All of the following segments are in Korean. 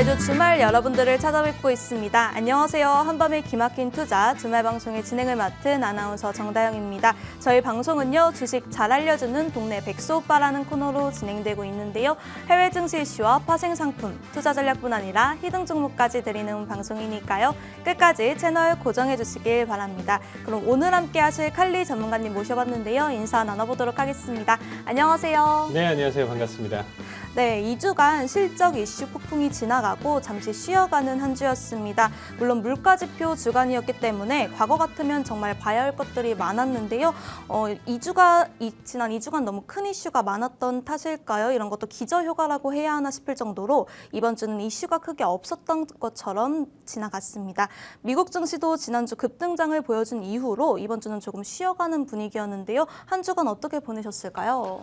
매주 주말 여러분들을 찾아뵙고 있습니다. 안녕하세요. 한밤의 기막힌 투자 주말 방송의 진행을 맡은 아나운서 정다영입니다. 저희 방송은요, 주식 잘 알려주는 동네 백수 오빠라는 코너로 진행되고 있는데요. 해외 증시 이슈와 파생 상품, 투자 전략뿐 아니라 히든 종목까지 드리는 방송이니까요. 끝까지 채널 고정해 주시길 바랍니다. 그럼 오늘 함께 하실 칼리 전문가님 모셔봤는데요. 인사 나눠보도록 하겠습니다. 안녕하세요. 네, 안녕하세요. 반갑습니다. 네, 2주간 실적 이슈 폭풍이 지나가고 잠시 쉬어가는 한 주였습니다. 물론 물가지표 주간이었기 때문에 과거 같으면 정말 봐야 할 것들이 많았는데요. 지난 2주간 너무 큰 이슈가 많았던 탓일까요? 이런 것도 기저효과라고 해야 하나 싶을 정도로 이번 주는 이슈가 크게 없었던 것처럼 지나갔습니다. 미국 증시도 지난주 급등장을 보여준 이후로 이번 주는 조금 쉬어가는 분위기였는데요. 한 주간 어떻게 보내셨을까요?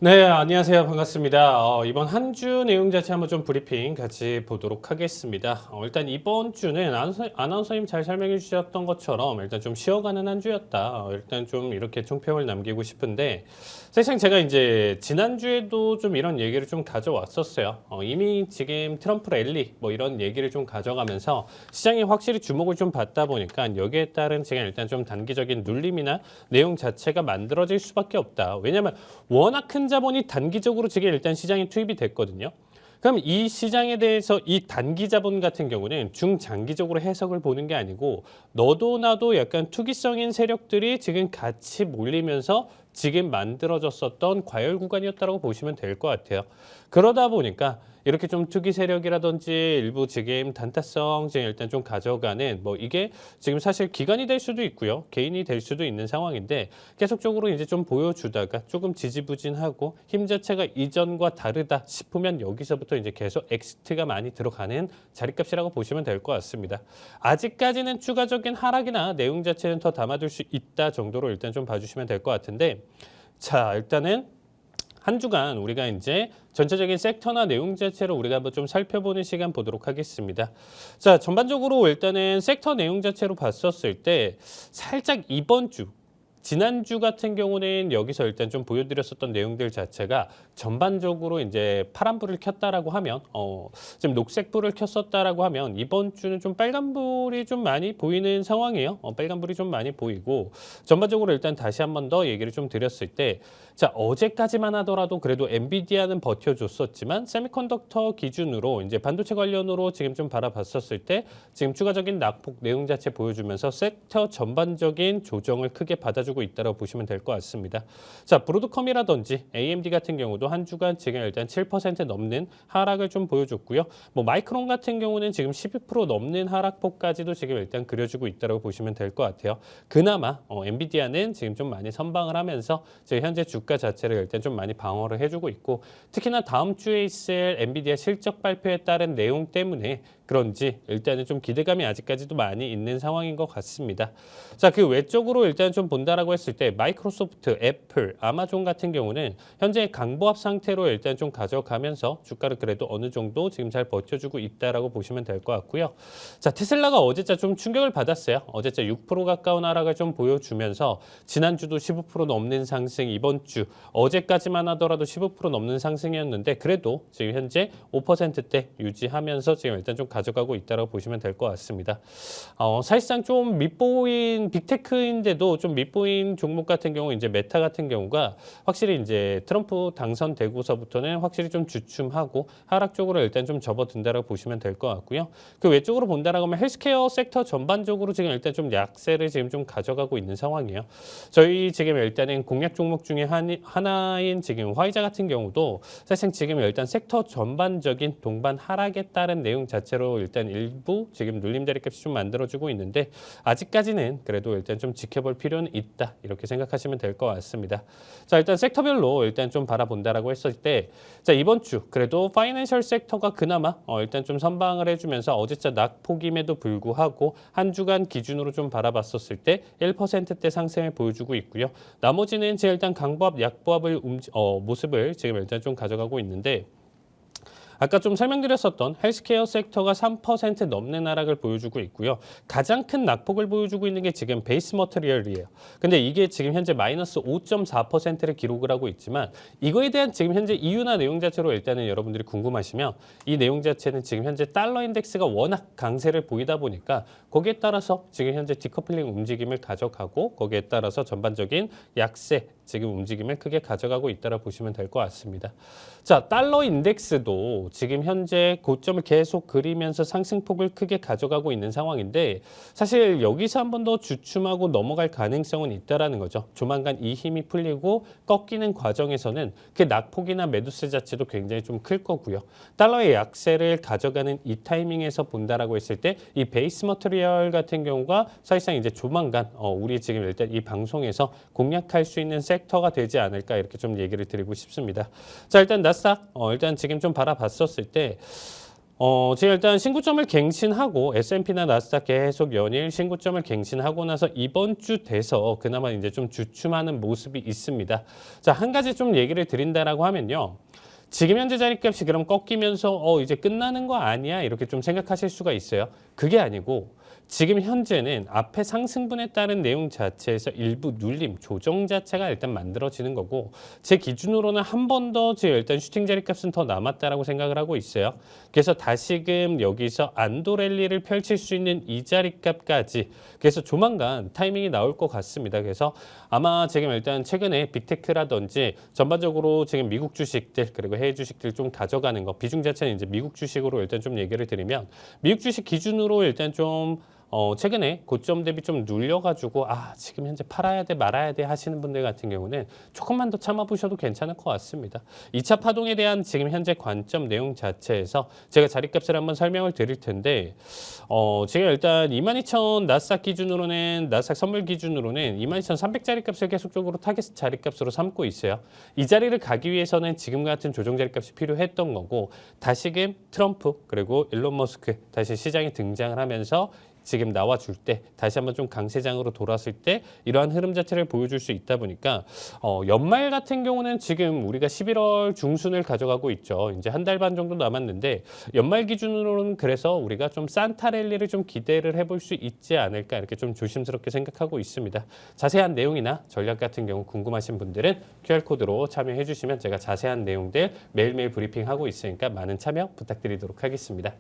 네, 안녕하세요. 반갑습니다. 이번 한 주 내용 자체 한번 좀 브리핑 같이 보도록 하겠습니다. 일단 이번 주는 아나운서님 잘 설명해 주셨던 것처럼 일단 좀 쉬어가는 한 주였다. 일단 좀 이렇게 총평을 남기고 싶은데, 사실 제가 이제 지난주에도 좀 이런 얘기를 좀 가져왔었어요. 이미 지금 트럼프 랠리 뭐 이런 얘기를 좀 가져가면서 시장이 확실히 주목을 좀 받다 보니까 여기에 따른 제가 일단 좀 단기적인 눌림이나 내용 자체가 만들어질 수밖에 없다. 왜냐하면 워낙 큰 자본이 단기적으로 지금 일단 시장에 투입이 됐거든요. 그럼 이 시장에 대해서 이 단기 자본 같은 경우는 중장기적으로 해석을 보는 게 아니고 너도 나도 약간 투기성인 세력들이 지금 같이 몰리면서 지금 만들어졌었던 과열 구간이었다고 보시면 될 것 같아요. 그러다 보니까 이렇게 좀 투기 세력이라든지 일부 지금 단타성 지금 일단 좀 가져가는 뭐 이게 지금 사실 기관이 될 수도 있고요. 개인이 될 수도 있는 상황인데 계속적으로 이제 좀 보여주다가 조금 지지부진하고 힘 자체가 이전과 다르다 싶으면 여기서부터 이제 계속 엑시트가 많이 들어가는 자리값이라고 보시면 될 것 같습니다. 아직까지는 추가적인 하락이나 내용 자체는 더 담아둘 수 있다 정도로 일단 좀 봐주시면 될 것 같은데, 자, 일단은 한 주간 우리가 이제 전체적인 섹터나 내용 자체를 우리가 한번 좀 살펴보는 시간 보도록 하겠습니다. 자, 전반적으로 일단은 섹터 내용 자체로 봤었을 때 살짝 이번 주, 지난주 같은 경우는 여기서 일단 좀 보여드렸었던 내용들 자체가 전반적으로 이제 파란불을 켰다라고 하면, 지금 녹색불을 켰었다라고 하면 이번 주는 좀 빨간불이 좀 많이 보이는 상황이에요. 빨간불이 좀 많이 보이고, 전반적으로 일단 다시 한 번 더 얘기를 좀 드렸을 때, 자, 어제까지만 하더라도 그래도 엔비디아는 버텨줬었지만 세미컨덕터 기준으로 이제 반도체 관련으로 지금 좀 바라봤었을 때 지금 추가적인 낙폭 내용 자체 보여주면서 섹터 전반적인 조정을 크게 받아주고 있다고 보시면 될 것 같습니다. 자, 브로드컴이라든지 AMD 같은 경우도 한 주간 지금 일단 7% 넘는 하락을 좀 보여줬고요. 뭐 마이크론 같은 경우는 지금 12% 넘는 하락폭까지도 지금 일단 그려주고 있다고 보시면 될 것 같아요. 그나마 엔비디아는 지금 좀 많이 선방을 하면서 지금 현재 주가 자체를 일단 좀 많이 방어를 해주고 있고, 특히나 다음 주에 있을 엔비디아 실적 발표에 따른 내용 때문에 그런지 일단은 좀 기대감이 아직까지도 많이 있는 상황인 것 같습니다. 자, 그 외적으로 일단 좀 본다라고 했을 때 마이크로소프트, 애플, 아마존 같은 경우는 현재 강보합 상태로 일단 좀 가져가면서 주가를 그래도 어느 정도 지금 잘 버텨주고 있다라고 보시면 될 것 같고요. 자, 테슬라가 어제자 좀 충격을 받았어요. 어제자 6% 가까운 하락을 좀 보여주면서 지난주도 15% 넘는 상승, 이번 주 어제까지만 하더라도 15% 넘는 상승이었는데 그래도 지금 현재 5%대 유지하면서 지금 일단 좀 가져가고 있다고 보시면 될 것 같습니다. 사실상 좀 밑보인 빅테크인데도 좀 밑보인 종목 같은 경우 이제 메타 같은 경우가 확실히 이제 트럼프 당선되고서부터는 확실히 좀 주춤하고 하락 쪽으로 일단 좀 접어든다고 보시면 될 것 같고요. 그 외쪽으로 본다라고 하면 헬스케어 섹터 전반적으로 지금 일단 좀 약세를 지금 좀 가져가고 있는 상황이에요. 저희 지금 일단은 공략 종목 중에 하나인 지금 화이자 같은 경우도 사실 지금 일단 섹터 전반적인 동반 하락에 따른 내용 자체로 일단 일부 지금 눌림 자리값이 좀 만들어지고 있는데 아직까지는 그래도 일단 좀 지켜볼 필요는 있다 이렇게 생각하시면 될 것 같습니다. 자, 일단 섹터별로 일단 좀 바라본다라고 했을 때, 자, 이번 주 그래도 파이낸셜 섹터가 그나마 일단 좀 선방을 해주면서 어제자 낙폭임에도 불구하고 한 주간 기준으로 좀 바라봤었을 때 1%대 상승을 보여주고 있고요. 나머지는 제 일단 강보합, 약보합을 모습을 지금 일단 좀 가져가고 있는데, 아까 좀 설명드렸었던 헬스케어 섹터가 3% 넘는 하락을 보여주고 있고요. 가장 큰 낙폭을 보여주고 있는 게 지금 베이스 머티리얼이에요. 근데 이게 지금 현재 마이너스 5.4%를 기록을 하고 있지만 이거에 대한 지금 현재 이유나 내용 자체로 일단은 여러분들이 궁금하시면 이 내용 자체는 지금 현재 달러 인덱스가 워낙 강세를 보이다 보니까 거기에 따라서 지금 현재 디커플링 움직임을 가져가고 거기에 따라서 전반적인 약세 지금 움직임을 크게 가져가고 있다라 보시면 될 것 같습니다. 자, 달러 인덱스도 지금 현재 고점을 계속 그리면서 상승폭을 크게 가져가고 있는 상황인데 사실 여기서 한 번 더 주춤하고 넘어갈 가능성은 있다라는 거죠. 조만간 이 힘이 풀리고 꺾이는 과정에서는 그 낙폭이나 매도세 자체도 굉장히 좀 클 거고요. 달러의 약세를 가져가는 이 타이밍에서 본다라고 했을 때 이 베이스 머티리얼 같은 경우가 사실상 이제 조만간 우리 지금 일단 이 방송에서 공략할 수 있는 섹터가 되지 않을까 이렇게 좀 얘기를 드리고 싶습니다. 자, 일단 나스닥 일단 지금 좀 바라봤었을 때 지금 일단 신고점을 갱신하고 S&P나 나스닥 계속 연일 신고점을 갱신하고 나서 이번 주 돼서 그나마 이제 좀 주춤하는 모습이 있습니다. 자, 한 가지 좀 얘기를 드린다라고 하면요. 지금 현재 자리값이 그럼 꺾이면서 이제 끝나는 거 아니야? 이렇게 좀 생각하실 수가 있어요. 그게 아니고 지금 현재는 앞에 상승분에 따른 내용 자체에서 일부 눌림, 조정 자체가 일단 만들어지는 거고 제 기준으로는 한 번 더 지금 일단 슈팅 자리값은 더 남았다라고 생각을 하고 있어요. 그래서 다시금 여기서 안도 랠리를 펼칠 수 있는 이 자리값까지 그래서 조만간 타이밍이 나올 것 같습니다. 그래서 아마 지금 일단 최근에 빅테크라든지 전반적으로 지금 미국 주식들 그리고 해외 주식들 좀 가져가는 거 비중 자체는 이제 미국 주식으로 일단 좀 얘기를 드리면 미국 주식 기준으로 일단 좀 최근에 고점 대비 좀 눌려가지고 지금 현재 팔아야 돼 말아야 돼 하시는 분들 같은 경우는 조금만 더 참아보셔도 괜찮을 것 같습니다. 2차 파동에 대한 지금 현재 관점 내용 자체에서 제가 자리값을 한번 설명을 드릴 텐데 지금 일단 22,000 나스닥 기준으로는 나스닥 선물 기준으로는 22,300 자리값을 계속적으로 타겟 자리값으로 삼고 있어요. 이 자리를 가기 위해서는 지금 같은 조정 자리값이 필요했던 거고 다시금 트럼프 그리고 일론 머스크 다시 시장에 등장을 하면서 지금 나와줄 때 다시 한번 좀 강세장으로 돌았을 때 이러한 흐름 자체를 보여줄 수 있다 보니까 연말 같은 경우는 지금 우리가 11월 중순을 가져가고 있죠. 이제 한 달 반 정도 남았는데 연말 기준으로는 그래서 우리가 좀 산타 랠리를 좀 기대를 해볼 수 있지 않을까 이렇게 좀 조심스럽게 생각하고 있습니다. 자세한 내용이나 전략 같은 경우 궁금하신 분들은 QR코드로 참여해 주시면 제가 자세한 내용들 매일매일 브리핑하고 있으니까 많은 참여 부탁드리도록 하겠습니다.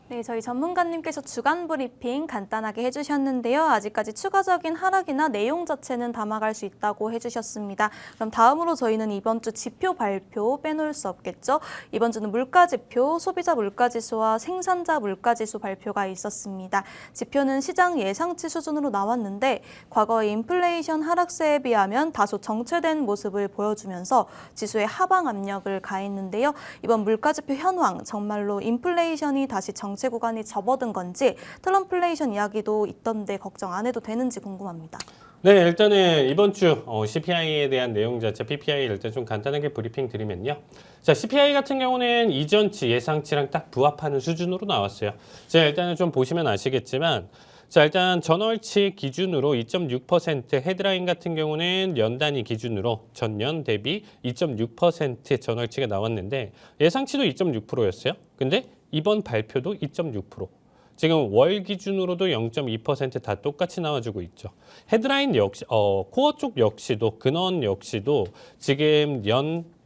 네, 저희 전문가님께서 주간 브리핑 간단하게 해주셨는데요. 아직까지 추가적인 하락이나 내용 자체는 담아갈 수 있다고 해주셨습니다. 그럼 다음으로 저희는 이번 주 지표 발표 빼놓을 수 없겠죠. 이번 주는 물가지표, 소비자 물가지수와 생산자 물가지수 발표가 있었습니다. 지표는 시장 예상치 수준으로 나왔는데 과거의 인플레이션 하락세에 비하면 다소 정체된 모습을 보여주면서 지수에 하방 압력을 가했는데요. 이번 물가지표 현황, 정말로 인플레이션이 다시 정체 구간이 접어든 건지 트럼플레이션 이야기도 있던데 걱정 안 해도 되는지 궁금합니다. 네, 일단은 이번 주 CPI에 대한 내용 자체 PPI를 일단 좀 간단하게 브리핑 드리면요. 자, CPI 같은 경우는 이전치 예상치랑 딱 부합하는 수준으로 나왔어요. 자, 일단은 좀 보시면 아시겠지만 자, 일단 전월치 기준으로 2.6% 헤드라인 같은 경우는 연 단위 기준으로 전년 대비 2.6% 전월치가 나왔는데 예상치도 2.6%였어요. 근데 이번 발표도 2.6%. 지금 월 기준으로도 0.2% 다 똑같이 나와주고 있죠. 헤드라인 역시, 코어 쪽 역시도, 근원 역시도 지금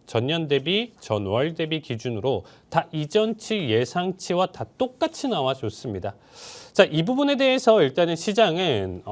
전년 대비, 전월 대비 기준으로 다 이전치 예상치와 다 똑같이 나와줬습니다. 자, 이 부분에 대해서 일단은 시장은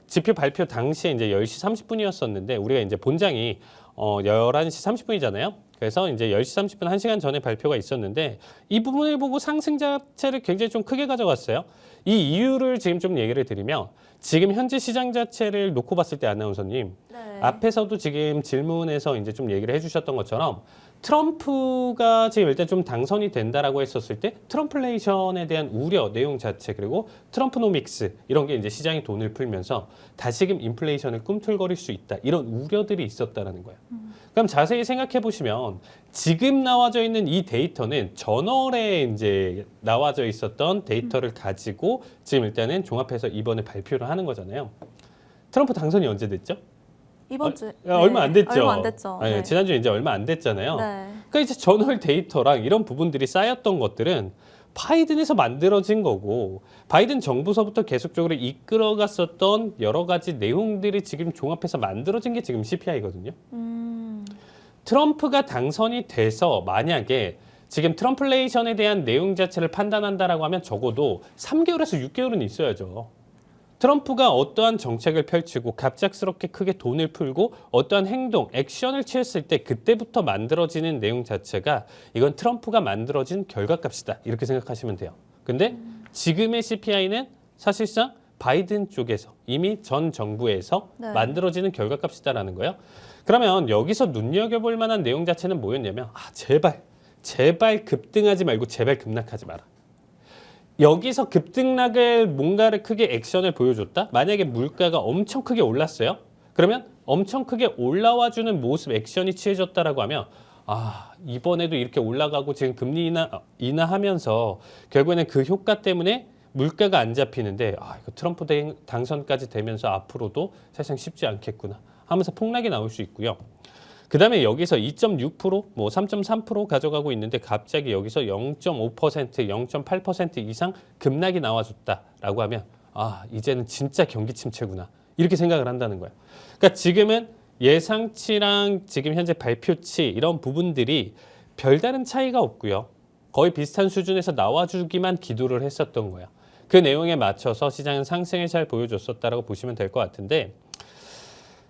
지표 발표 당시에 이제 10시 30분이었었는데 우리가 이제 본장이 11시 30분이잖아요. 그래서 이제 10시 30분 1시간 전에 발표가 있었는데 이 부분을 보고 상승 자체를 굉장히 좀 크게 가져갔어요. 이 이유를 지금 좀 얘기를 드리면 지금 현재 시장 자체를 놓고 봤을 때 아나운서님 앞에서도 지금 질문에서 이제 좀 얘기를 해주셨던 것처럼 트럼프가 지금 일단 좀 당선이 된다라고 했었을 때 트럼플레이션에 대한 우려 내용 자체 그리고 트럼프노믹스 이런 게 이제 시장이 돈을 풀면서 다시금 인플레이션을 꿈틀거릴 수 있다 이런 우려들이 있었다라는 거예요. 그럼 자세히 생각해 보시면 지금 나와져 있는 이 데이터는 전월에 이제 나와져 있었던 데이터를 가지고 지금 일단은 종합해서 이번에 발표를 하는 거잖아요. 트럼프 당선이 언제 됐죠? 이번 주에 얼마 안 됐죠. 얼마 안 됐죠. 네, 네. 지난주에 이제 얼마 안 됐잖아요. 네. 그러니까 이제 전월 데이터랑 이런 부분들이 쌓였던 것들은 바이든에서 만들어진 거고 바이든 정부서부터 계속적으로 이끌어갔었던 여러 가지 내용들이 지금 종합해서 만들어진 게 지금 CPI거든요. 트럼프가 당선이 돼서 만약에 지금 트럼플레이션에 대한 내용 자체를 판단한다라고 하면 적어도 3개월에서 6개월은 있어야죠. 트럼프가 어떠한 정책을 펼치고 갑작스럽게 크게 돈을 풀고 어떠한 행동, 액션을 취했을 때 그때부터 만들어지는 내용 자체가 이건 트럼프가 만들어진 결과값이다. 이렇게 생각하시면 돼요. 근데 지금의 CPI는 사실상 바이든 쪽에서 이미 전 정부에서 네. 만들어지는 결과값이다라는 거예요. 그러면 여기서 눈여겨볼 만한 내용 자체는 뭐였냐면 제발 급등하지 말고 제발 급락하지 마라. 여기서 급등락을 뭔가를 크게 액션을 보여줬다? 만약에 물가가 엄청 크게 올랐어요? 그러면 엄청 크게 올라와주는 모습 액션이 취해졌다라고 하면 이번에도 이렇게 올라가고 지금 금리 인하하면서 결국에는 그 효과 때문에 물가가 안 잡히는데 이거 트럼프 당선까지 되면서 앞으로도 사실상 쉽지 않겠구나 하면서 폭락이 나올 수 있고요. 그 다음에 여기서 2.6%, 뭐 3.3% 가져가고 있는데 갑자기 여기서 0.5%, 0.8% 이상 급락이 나와줬다라고 하면 이제는 진짜 경기 침체구나 이렇게 생각을 한다는 거예요. 그러니까 지금은 예상치랑 지금 현재 발표치 이런 부분들이 별다른 차이가 없고요. 거의 비슷한 수준에서 나와주기만 기도를 했었던 거예요. 그 내용에 맞춰서 시장은 상승을 잘 보여줬었다라고 보시면 될 것 같은데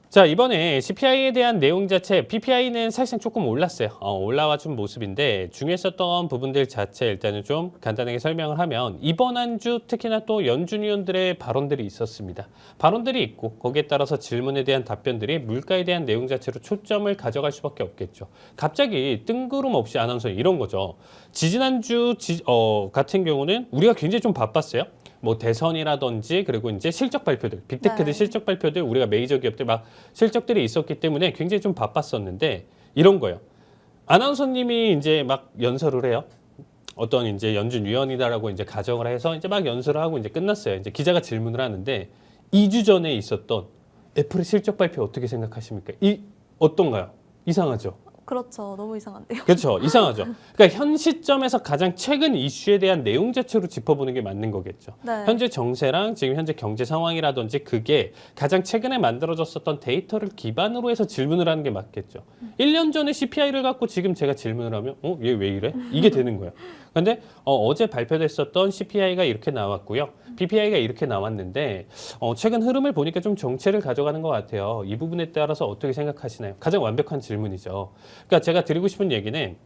자, 이번에 CPI에 대한 내용 자체, PPI는 사실상 조금 올랐어요. 올라와 준 모습인데 중요했었던 부분들 자체 일단은 좀 간단하게 설명을 하면 이번 한 주 특히나 또 연준 위원들의 발언들이 있었습니다. 발언들이 있고 거기에 따라서 질문에 대한 답변들이 물가에 대한 내용 자체로 초점을 가져갈 수밖에 없겠죠. 갑자기 뜬구름없이 아나운서 이런 거죠. 지지난주 같은 경우는 우리가 굉장히 좀 바빴어요. 뭐 대선이라든지 그리고 이제 실적 발표들, 빅테크들 네. 실적 발표들 우리가 메이저 기업들 막 실적들이 있었기 때문에 굉장히 좀 바빴었는데 이런 거예요. 아나운서님이 이제 막 연설을 해요. 어떤 이제 연준 위원이다라고 이제 가정을 해서 이제 막 연설을 하고 이제 끝났어요. 이제 기자가 질문을 하는데 2주 전에 있었던 애플의 실적 발표 어떻게 생각하십니까? 어떤가요? 이상하죠. 그렇죠. 너무 이상한데요. 그렇죠. 이상하죠. 그러니까 현 시점에서 가장 최근 이슈에 대한 내용 자체로 짚어보는 게 맞는 거겠죠. 네. 현재 정세랑 지금 현재 경제 상황이라든지 그게 가장 최근에 만들어졌었던 데이터를 기반으로 해서 질문을 하는 게 맞겠죠. 1년 전에 CPI를 갖고 지금 제가 질문을 하면 얘 왜 이래? 이게 되는 거예요. 근데 어제 발표됐었던 CPI가 이렇게 나왔고요. PPI가 이렇게 나왔는데 최근 흐름을 보니까 좀 정체를 가져가는 것 같아요. 이 부분에 따라서 어떻게 생각하시나요? 가장 완벽한 질문이죠. 그러니까 제가 드리고 싶은 얘기는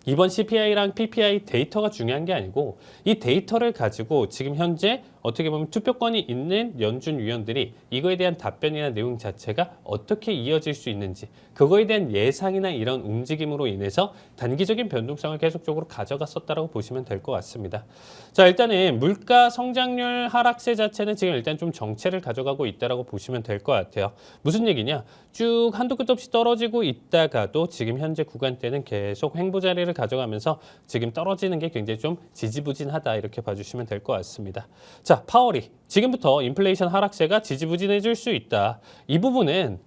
이번 CPI랑 PPI 데이터가 중요한 게 아니고 이 데이터를 가지고 지금 현재 어떻게 보면 투표권이 있는 연준 위원들이 이거에 대한 답변이나 내용 자체가 어떻게 이어질 수 있는지 그거에 대한 예상이나 이런 움직임으로 인해서 단기적인 변동성을 계속적으로 가져갔었다라고 보시면 될 것 같습니다. 자, 일단은 물가 성장률 하락세 자체는 지금 일단 좀 정체를 가져가고 있다라고 보시면 될 것 같아요. 무슨 얘기냐? 쭉 한도 끝도 없이 떨어지고 있다가도 지금 현재 구간대는 계속 횡보 자리를 가져가면서 지금 떨어지는 게 굉장히 좀 지지부진하다 이렇게 봐주시면 될 것 같습니다. 자, 파월이 지금부터 인플레이션 하락세가 지지부진해질 수 있다. 이 부분은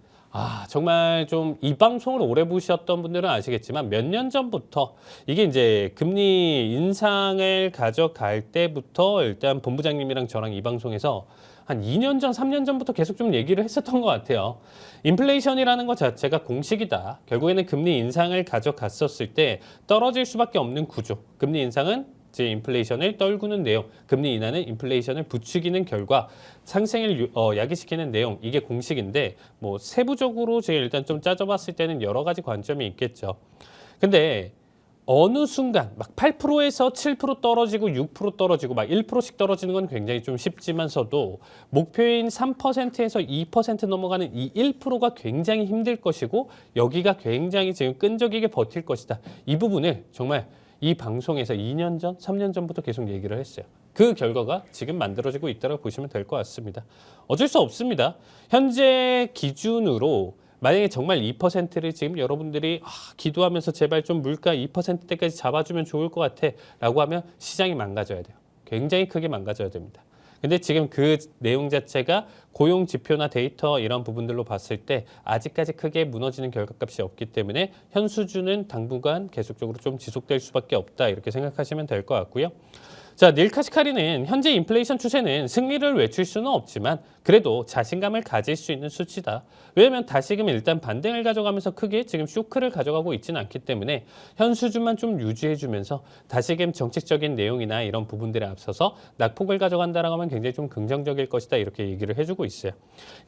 정말 좀 이 방송을 오래 보셨던 분들은 아시겠지만 몇 년 전부터 이게 이제 금리 인상을 가져갈 때부터 일단 본부장님이랑 저랑 이 방송에서 한 2년 전, 3년 전부터 계속 좀 얘기를 했었던 것 같아요. 인플레이션이라는 것 자체가 공식이다. 결국에는 금리 인상을 가져갔었을 때 떨어질 수밖에 없는 구조. 금리 인상은 이제 인플레이션을 떨구는 내용, 금리 인하는 인플레이션을 부추기는 결과 상승을 야기시키는 내용, 이게 공식인데 뭐 세부적으로 제가 일단 좀 짜져봤을 때는 여러 가지 관점이 있겠죠. 근데 어느 순간 막 8%에서 7% 떨어지고 6% 떨어지고 막 1%씩 떨어지는 건 굉장히 좀 쉽지만서도 목표인 3%에서 2% 넘어가는 이 1%가 굉장히 힘들 것이고 여기가 굉장히 지금 끈적이게 버틸 것이다. 이 부분을 정말 이 방송에서 2년 전, 3년 전부터 계속 얘기를 했어요. 그 결과가 지금 만들어지고 있다고 보시면 될 것 같습니다. 어쩔 수 없습니다. 현재 기준으로 만약에 정말 2%를 지금 여러분들이 기도하면서 제발 좀 물가 2%대까지 잡아주면 좋을 것 같아 라고 하면 시장이 망가져야 돼요. 굉장히 크게 망가져야 됩니다. 근데 지금 그 내용 자체가 고용 지표나 데이터 이런 부분들로 봤을 때 아직까지 크게 무너지는 결과값이 없기 때문에 현 수준은 당분간 계속적으로 좀 지속될 수밖에 없다 이렇게 생각하시면 될 것 같고요. 자, 닐 카시카리는 현재 인플레이션 추세는 승리를 외칠 수는 없지만 그래도 자신감을 가질 수 있는 수치다. 왜냐하면 다시금 일단 반등을 가져가면서 크게 지금 쇼크를 가져가고 있지는 않기 때문에 현 수준만 좀 유지해주면서 다시금 정책적인 내용이나 이런 부분들에 앞서서 낙폭을 가져간다라고 하면 굉장히 좀 긍정적일 것이다 이렇게 얘기를 해주고 있어요.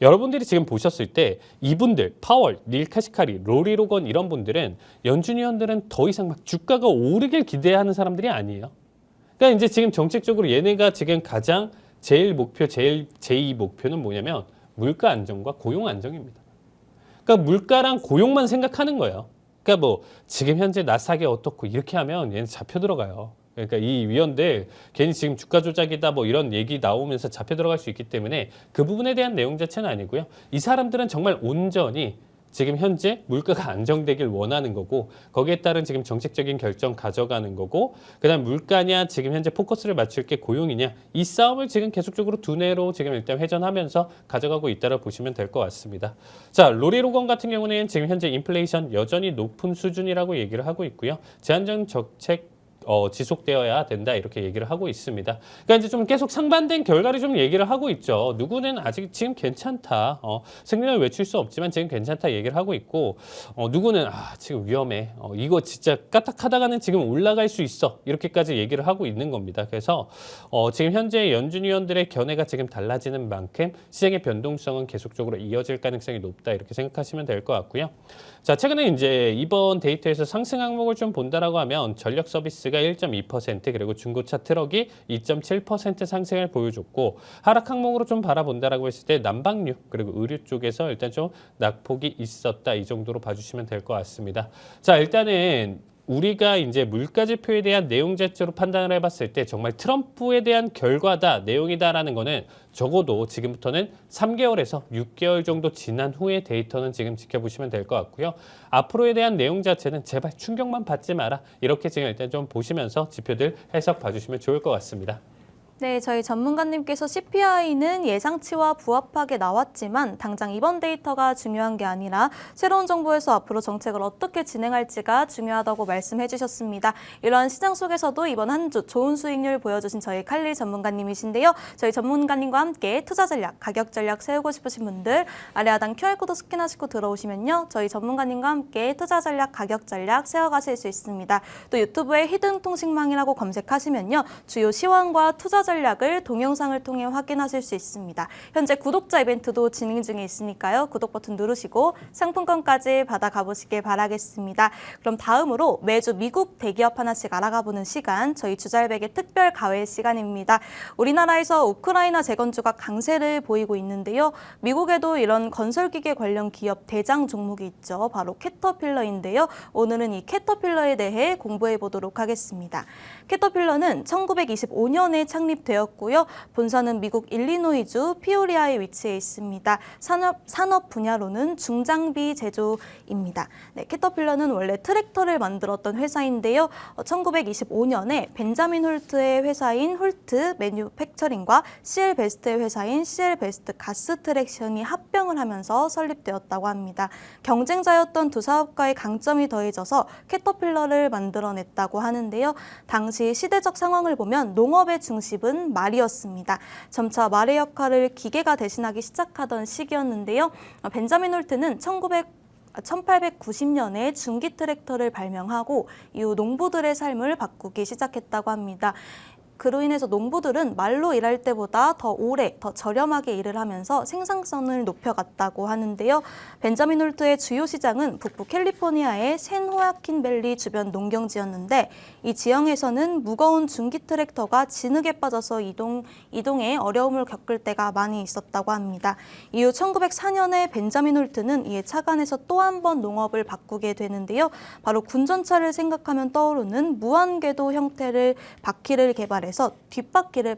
여러분들이 지금 보셨을 때 이분들 파월, 닐 카시카리, 로리 로건 이런 분들은 연준위원들은 더 이상 막 주가가 오르길 기대하는 사람들이 아니에요. 그러니까 이제 지금 정책적으로 얘네가 지금 가장 제일 목표, 제2 목표는 뭐냐면 물가 안정과 고용 안정입니다. 그러니까 물가랑 고용만 생각하는 거예요. 그러니까 뭐 지금 현재 나스닥이 어떻고 이렇게 하면 얘는 잡혀 들어가요. 그러니까 이 위원들 괜히 지금 주가 조작이다 뭐 이런 얘기 나오면서 잡혀 들어갈 수 있기 때문에 그 부분에 대한 내용 자체는 아니고요. 이 사람들은 정말 온전히 지금 현재 물가가 안정되길 원하는 거고 거기에 따른 지금 정책적인 결정 가져가는 거고 그다음 물가냐 지금 현재 포커스를 맞출 게 고용이냐 이 싸움을 지금 계속적으로 두뇌로 지금 일단 회전하면서 가져가고 있다고 보시면 될 것 같습니다. 자, 로리 로건 같은 경우는 지금 현재 인플레이션 여전히 높은 수준이라고 얘기를 하고 있고요. 제한적 정책 지속되어야 된다 이렇게 얘기를 하고 있습니다. 그러니까 이제 좀 계속 상반된 결과를 좀 얘기를 하고 있죠. 누구는 아직 지금 괜찮다. 승리를 외칠 수 없지만 지금 괜찮다 얘기를 하고 있고 누구는 지금 위험해. 이거 진짜 까딱하다가는 지금 올라갈 수 있어. 이렇게까지 얘기를 하고 있는 겁니다. 그래서 지금 현재 연준위원들의 견해가 지금 달라지는 만큼 시장의 변동성은 계속적으로 이어질 가능성이 높다 이렇게 생각하시면 될 것 같고요. 자, 최근에 이제 이번 데이터에서 상승 항목을 좀 본다라고 하면 전력 서비스가 1.2% 그리고 중고차 트럭이 2.7% 상승을 보여줬고 하락 항목으로 좀 바라본다라고 했을 때 난방류 그리고 의류 쪽에서 일단 좀 낙폭이 있었다 이 정도로 봐주시면 될 것 같습니다. 자, 일단은 우리가 이제 물가 지표에 대한 내용 자체로 판단을 해봤을 때 정말 트럼프에 대한 결과다, 내용이다라는 거는 적어도 지금부터는 3개월에서 6개월 정도 지난 후의 데이터는 지금 지켜보시면 될 것 같고요. 앞으로에 대한 내용 자체는 제발 충격만 받지 마라. 이렇게 지금 일단 좀 보시면서 지표들 해석 봐주시면 좋을 것 같습니다. 네, 저희 전문가님께서 CPI는 예상치와 부합하게 나왔지만 당장 이번 데이터가 중요한 게 아니라 새로운 정부에서 앞으로 정책을 어떻게 진행할지가 중요하다고 말씀해 주셨습니다. 이러한 시장 속에서도 이번 한 주 좋은 수익률 보여주신 저희 칼리 전문가님이신데요. 저희 전문가님과 함께 투자 전략, 가격 전략 세우고 싶으신 분들 아래 하단 QR코드 스캔하시고 들어오시면요. 저희 전문가님과 함께 투자 전략, 가격 전략 세워가실 수 있습니다. 또 유튜브에 히든 통신망이라고 검색하시면요. 주요 시황과 투자 전략을 동영상을 통해 확인하실 수 있습니다. 현재 구독자 이벤트도 진행 중에 있으니까요. 구독 버튼 누르시고 상품권까지 받아가 보시길 바라겠습니다. 그럼 다음으로 매주 미국 대기업 하나씩 알아가보는 시간, 저희 주잘백의 특별 가회 시간입니다. 우리나라에서 우크라이나 재건주가 강세를 보이고 있는데요. 미국에도 이런 건설기계 관련 기업 대장 종목이 있죠. 바로 캐터필러인데요. 오늘은 이 캐터필러에 대해 공부해 보도록 하겠습니다. 캐터필러는 1925년에 창립되었고요. 본사는 미국 일리노이주 피오리아에 위치해 있습니다. 산업 분야로는 중장비 제조입니다. 네, 캐터필러는 원래 트랙터를 만들었던 회사인데요. 1925년에 벤자민 홀트의 회사인 홀트 매뉴팩처링과 CL 베스트의 회사인 CL 베스트 가스 트랙션이 합병을 하면서 설립되었다고 합니다. 경쟁자였던 두 사업가의 강점이 더해져서 캐터필러를 만들어냈다고 하는데요. 당시 시대적 상황을 보면 농업의 중심은 말이었습니다. 점차 말의 역할을 기계가 대신하기 시작하던 시기였는데요. 벤자민 홀트는 1890년에 중기 트랙터를 발명하고 이후 농부들의 삶을 바꾸기 시작했다고 합니다. 그로 인해서 농부들은 말로 일할 때보다 더 오래, 더 저렴하게 일을 하면서 생산성을 높여갔다고 하는데요. 벤자민 홀트의 주요 시장은 북부 캘리포니아의 샌 호아킨 밸리 주변 농경지였는데 이 지형에서는 무거운 중기 트랙터가 진흙에 빠져서 이동에 어려움을 겪을 때가 많이 있었다고 합니다. 이후 1904년에 벤자민 홀트는 이에 착안해서 또 한 번 농업을 바꾸게 되는데요. 바로 군전차를 생각하면 떠오르는 무한궤도 형태를 바퀴를 개발해 서 뒷바퀴를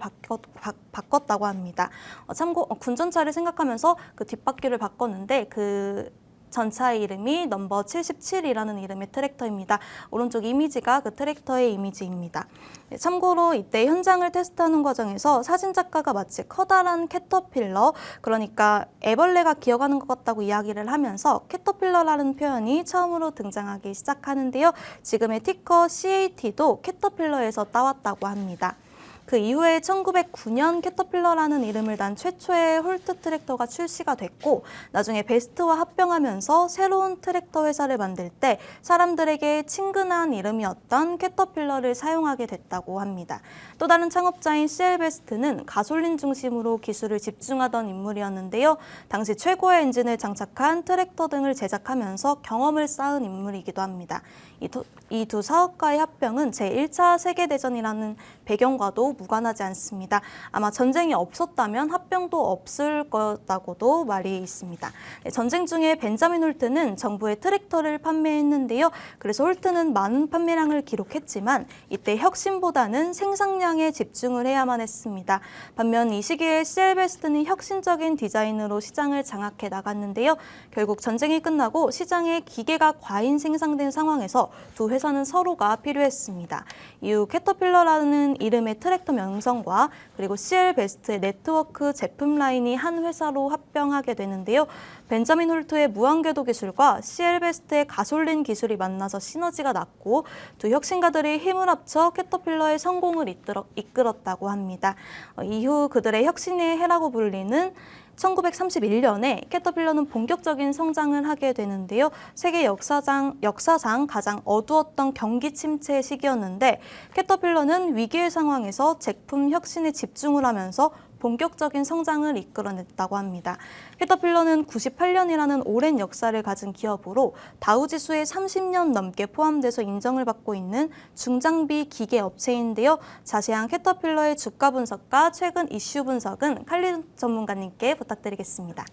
바꿨다고 합니다. 참고 군전차를 생각하면서 그 뒷바퀴를 바꿨는데 그 전차의 이름이 넘버 77이라는 이름의 트랙터입니다. 오른쪽 이미지가 그 트랙터의 이미지입니다. 네, 참고로 이때 현장을 테스트하는 과정에서 사진작가가 마치 커다란 캐터필러, 그러니까 애벌레가 기어가는 것 같다고 이야기를 하면서 캐터필러라는 표현이 처음으로 등장하기 시작하는데요. 지금의 티커 CAT도 캐터필러에서 따왔다고 합니다. 그 이후에 1909년 캐터필러라는 이름을 단 최초의 홀트 트랙터가 출시가 됐고 나중에 베스트와 합병하면서 새로운 트랙터 회사를 만들 때 사람들에게 친근한 이름이었던 캐터필러를 사용하게 됐다고 합니다. 또 다른 창업자인 CL 베스트는 가솔린 중심으로 기술을 집중하던 인물이었는데요. 당시 최고의 엔진을 장착한 트랙터 등을 제작하면서 경험을 쌓은 인물이기도 합니다. 이 두 사업가의 합병은 제1차 세계대전이라는 배경과도 무관하지 않습니다. 아마 전쟁이 없었다면 합병도 없을 거라고도 말이 있습니다. 네, 전쟁 중에 벤자민 홀트는 정부에 트랙터를 판매했는데요. 그래서 홀트는 많은 판매량을 기록했지만 이때 혁신보다는 생산량에 집중을 해야만 했습니다. 반면 이 시기에 CL베스트는 혁신적인 디자인으로 시장을 장악해 나갔는데요. 결국 전쟁이 끝나고 시장에 기계가 과잉 생산된 상황에서 두 회사는 서로가 필요했습니다. 이후 캐터필러라는 이름의 트랙터 명성과 그리고 CL베스트의 네트워크 제품 라인이 한 회사로 합병하게 되는데요. 벤자민 홀트의 무한궤도 기술과 CL베스트의 가솔린 기술이 만나서 시너지가 났고 두 혁신가들이 힘을 합쳐 캐터필러의 성공을 이끌었다고 합니다. 이후 그들의 혁신의 해라고 불리는 1931년에 캐터필러는 본격적인 성장을 하게 되는데요. 세계 역사상 가장 어두웠던 경기 침체 시기였는데 캐터필러는 위기의 상황에서 제품 혁신에 집중을 하면서 본격적인 성장을 이끌어냈다고 합니다. 캐터필러는 98년이라는 오랜 역사를 가진 기업으로 다우지수에 30년 넘게 포함돼서 인정을 받고 있는 중장비 기계 업체인데요. 자세한 캐터필러의 주가 분석과 최근 이슈 분석은 칼리 전문가님께 부탁드리겠습니다.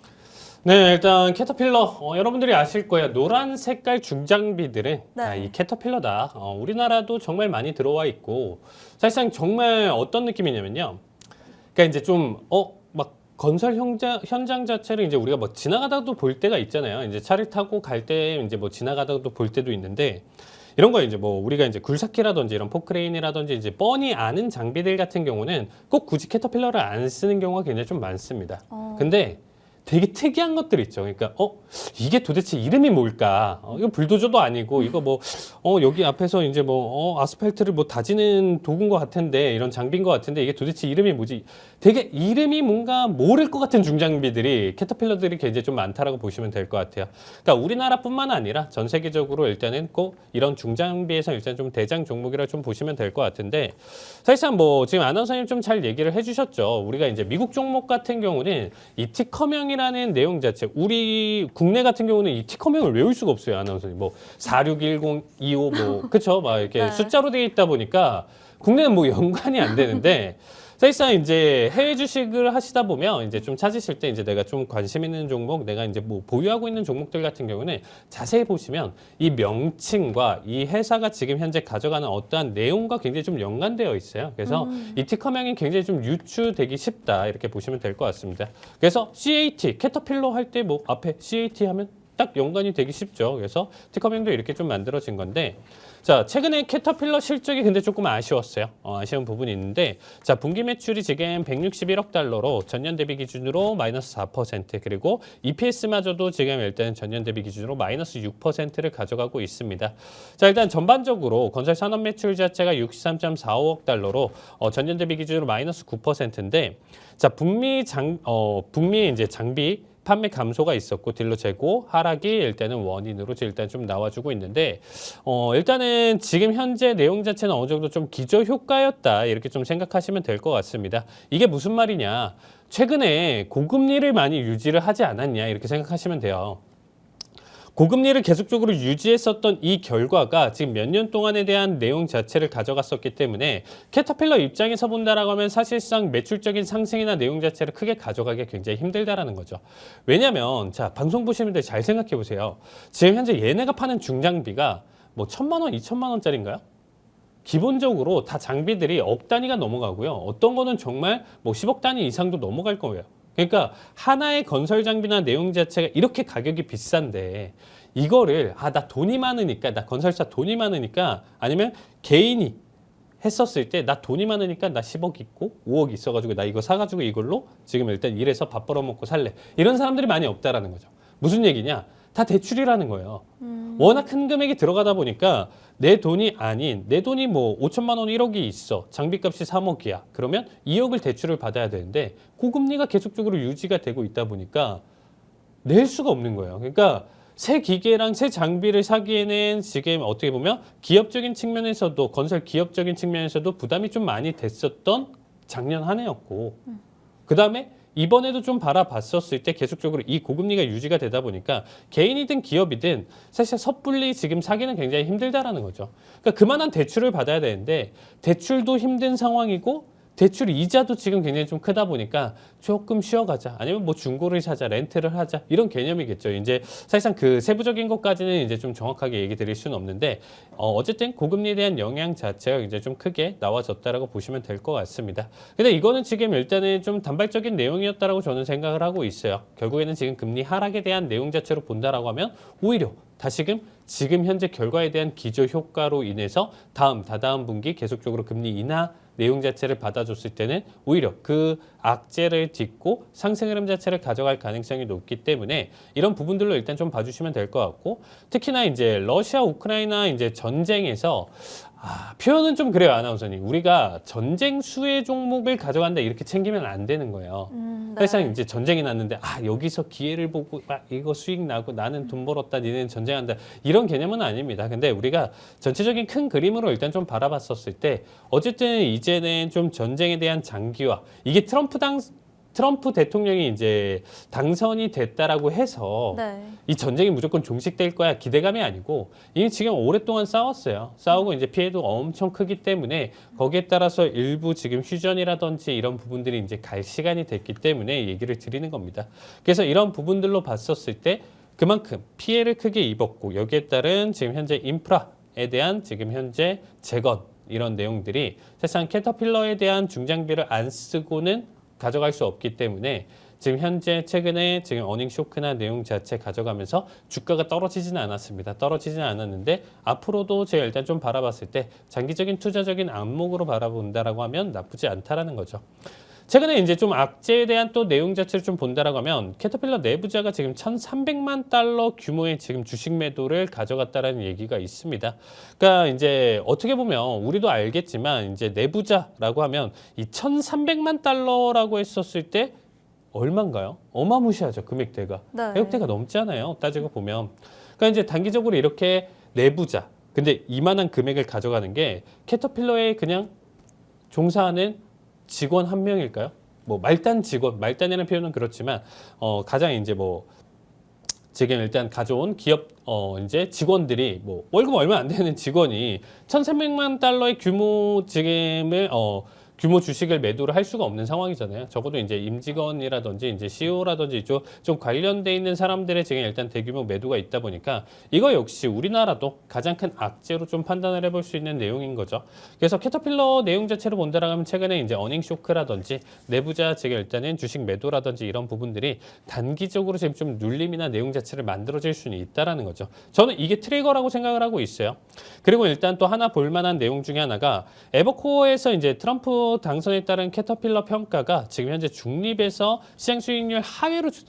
네, 일단 캐터필러 여러분들이 아실 거예요. 노란 색깔 중장비들은 네. 이 캐터필러다. 우리나라도 정말 많이 들어와 있고 사실상 정말 어떤 느낌이냐면요. 그러니까 이제 좀 막 건설 현장 자체를 이제 우리가 뭐 지나가다도 볼 때가 있잖아요. 이제 차를 타고 갈 때 이제 뭐 지나가다도 볼 때도 있는데 이런 거 이제 뭐 우리가 이제 굴삭기라든지 이런 포크레인이라든지 이제 뻔히 아는 장비들 같은 경우는 꼭 굳이 캐터필러를 안 쓰는 경우가 굉장히 좀 많습니다. 근데 되게 특이한 것들 있죠. 그러니까 이게 도대체 이름이 뭘까? 이거 불도저도 아니고 이거 뭐 여기 앞에서 이제 뭐 아스팔트를 뭐 다지는 도구인 것 같은데 이런 장비인 것 같은데 이게 도대체 이름이 뭐지? 되게 이름이 뭔가 모를 것 같은 중장비들이 캐터필러들이 굉장히 좀 많다라고 보시면 될 것 같아요. 그러니까 우리나라뿐만 아니라 전 세계적으로 일단은 꼭 이런 중장비에서 일단 좀 대장 종목이라 좀 보시면 될 것 같은데 사실상 뭐 지금 아나운서님 좀 잘 얘기를 해주셨죠. 우리가 이제 미국 종목 같은 경우는 이 티커명이라는 내용 자체 우리 국내 같은 경우는 이 티커명을 외울 수가 없어요. 아나운서님 뭐 461025 뭐 그쵸 막 이렇게 네. 숫자로 되어 있다 보니까 국내는 뭐 연관이 안 되는데 사실상 이제 해외 주식을 하시다 보면 이제 좀 찾으실 때 이제 내가 좀 관심 있는 종목, 내가 이제 뭐 보유하고 있는 종목들 같은 경우는 자세히 보시면 이 명칭과 이 회사가 지금 현재 가져가는 어떠한 내용과 굉장히 좀 연관되어 있어요. 그래서 이 티커명이 굉장히 좀 유추되기 쉽다 이렇게 보시면 될 것 같습니다. 그래서 CAT, 캐터필러 할 때 뭐 앞에 CAT 하면 딱 연관이 되기 쉽죠. 그래서 티커명도 이렇게 좀 만들어진 건데 자, 최근에 캐터필러 실적이 근데 조금 아쉬웠어요. 아쉬운 부분이 있는데 자, 분기 매출이 지금 161억 달러로 전년 대비 기준으로 마이너스 4% 그리고 EPS마저도 지금 일단 전년 대비 기준으로 마이너스 6%를 가져가고 있습니다. 자, 일단 전반적으로 건설 산업 매출 자체가 63.45억 달러로 전년 대비 기준으로 마이너스 9%인데 자, 북미 이제 장비 판매 감소가 있었고 딜러 재고 하락이 일단은 원인으로 일단 좀 나와주고 있는데 일단은 지금 현재 내용 자체는 어느 정도 좀 기저 효과였다 이렇게 좀 생각하시면 될 것 같습니다. 이게 무슨 말이냐? 최근에 고금리를 많이 유지를 하지 않았냐 이렇게 생각하시면 돼요. 고금리를 계속적으로 유지했었던 이 결과가 지금 몇 년 동안에 대한 내용 자체를 가져갔었기 때문에 캐터필러 입장에서 본다라고 하면 사실상 매출적인 상승이나 내용 자체를 크게 가져가기 굉장히 힘들다라는 거죠. 왜냐면 자, 방송 보시는 분들 잘 생각해 보세요. 지금 현재 얘네가 파는 중장비가 뭐 1,000만 원, 2,000만 원짜리인가요? 기본적으로 다 장비들이 억 단위가 넘어가고요. 어떤 거는 정말 뭐 10억 단위 이상도 넘어갈 거예요. 그러니까 하나의 건설 장비나 내용 자체가 이렇게 가격이 비싼데 이거를 나 돈이 많으니까, 나 건설사 돈이 많으니까, 아니면 개인이 했었을 때 나 돈이 많으니까 나 10억 있고 5억 있어가지고 나 이거 사가지고 이걸로 지금 일단 일해서 밥 벌어먹고 살래. 이런 사람들이 많이 없다라는 거죠. 무슨 얘기냐? 다 대출이라는 거예요. 워낙 큰 금액이 들어가다 보니까 내 돈이 아닌, 내 돈이 뭐 5천만 원 1억이 있어. 장비값이 3억이야. 그러면 2억을 대출을 받아야 되는데 고금리가 계속적으로 유지가 되고 있다 보니까 낼 수가 없는 거예요. 그러니까 새 기계랑 새 장비를 사기에는 지금 어떻게 보면 기업적인 측면에서도, 건설 기업적인 측면에서도 부담이 좀 많이 됐었던 작년 한 해였고, 그 다음에 이번에도 좀 바라봤었을 때 계속적으로 이 고금리가 유지가 되다 보니까 개인이든 기업이든 사실 섣불리 지금 사기는 굉장히 힘들다라는 거죠. 그러니까 그만한 대출을 받아야 되는데 대출도 힘든 상황이고 대출 이자도 지금 굉장히 좀 크다 보니까 조금 쉬어가자, 아니면 뭐 중고를 사자, 렌트를 하자, 이런 개념이겠죠. 이제 사실상 그 세부적인 것까지는 이제 좀 정확하게 얘기 드릴 수는 없는데 어쨌든 고금리에 대한 영향 자체가 이제 좀 크게 나와졌다라고 보시면 될 것 같습니다. 근데 이거는 지금 일단은 좀 단발적인 내용이었다라고 저는 생각을 하고 있어요. 결국에는 지금 금리 하락에 대한 내용 자체로 본다라고 하면 오히려 다시금 지금 현재 결과에 대한 기저 효과로 인해서 다다음 분기 계속적으로 금리 인하 내용 자체를 받아줬을 때는 오히려 그 악재를 딛고 상승 흐름 자체를 가져갈 가능성이 높기 때문에 이런 부분들로 일단 좀 봐주시면 될 것 같고, 특히나 이제 러시아 우크라이나 이제 전쟁에서 표현은 좀 그래요, 아나운서님. 우리가 전쟁 수혜 종목을 가져간다 이렇게 챙기면 안 되는 거예요. 네. 사실상 이제 전쟁이 났는데 여기서 기회를 보고 이거 수익 나고 나는 돈 벌었다, 니네는 전쟁한다, 이런 개념은 아닙니다. 근데 우리가 전체적인 큰 그림으로 일단 좀 바라봤었을 때 어쨌든 이제는 좀 전쟁에 대한 장기화, 이게 트럼프 대통령이 이제 당선이 됐다라고 해서 네. 이 전쟁이 무조건 종식될 거야 기대감이 아니고, 이게 지금 오랫동안 싸웠어요. 싸우고 이제 피해도 엄청 크기 때문에 거기에 따라서 일부 지금 휴전이라든지 이런 부분들이 이제 갈 시간이 됐기 때문에 얘기를 드리는 겁니다. 그래서 이런 부분들로 봤었을 때 그만큼 피해를 크게 입었고, 여기에 따른 지금 현재 인프라에 대한 지금 현재 재건, 이런 내용들이 사실상 캐터필러에 대한 중장비를 안 쓰고는 가져갈 수 없기 때문에 지금 현재 최근에 지금 어닝 쇼크나 내용 자체 가져가면서 주가가 떨어지지는 않았습니다. 떨어지지는 않았는데 앞으로도 제가 일단 좀 바라봤을 때 장기적인 투자적인 안목으로 바라본다라고 하면 나쁘지 않다라는 거죠. 최근에 이제 좀 악재에 대한 또 내용 자체를 좀 본다라고 하면 캐터필러 내부자가 지금 1,300만 달러 규모의 지금 주식 매도를 가져갔다라는 얘기가 있습니다. 그러니까 이제 어떻게 보면 우리도 알겠지만 이제 내부자라고 하면 이 1,300만 달러라고 했었을 때 얼마인가요? 어마무시하죠, 금액대가. 네. 100억대가 넘잖아요, 따지고 보면. 그러니까 이제 단기적으로 이렇게 내부자, 근데 이만한 금액을 가져가는 게 캐터필러에 그냥 종사하는 직원 한 명일까요? 뭐 말단 직원, 말단이라는 표현은 그렇지만 가장 이제 뭐 지금 일단 가져온 기업 이제 직원들이 뭐 월급 얼마 안 되는 직원이 1,300만 달러의 규모 지금을 규모 주식을 매도를 할 수가 없는 상황이잖아요. 적어도 이제 임직원이라든지 이제 CEO라든지 좀 관련돼 있는 사람들의 지금 일단 대규모 매도가 있다 보니까 이거 역시 우리나라도 가장 큰 악재로 좀 판단을 해볼 수 있는 내용인 거죠. 그래서 캐터필러 내용 자체로 본다라고 하면 최근에 이제 어닝 쇼크라든지 내부자 지금 일단은 주식 매도라든지 이런 부분들이 단기적으로 지금 좀 눌림이나 내용 자체를 만들어질 수는 있다라는 거죠. 저는 이게 트리거라고 생각을 하고 있어요. 그리고 일단 또 하나 볼만한 내용 중에 하나가 에버코어에서 이제 트럼프 당선에 따른 캐터필러 평가가 지금 현재 중립에서 시장 수익률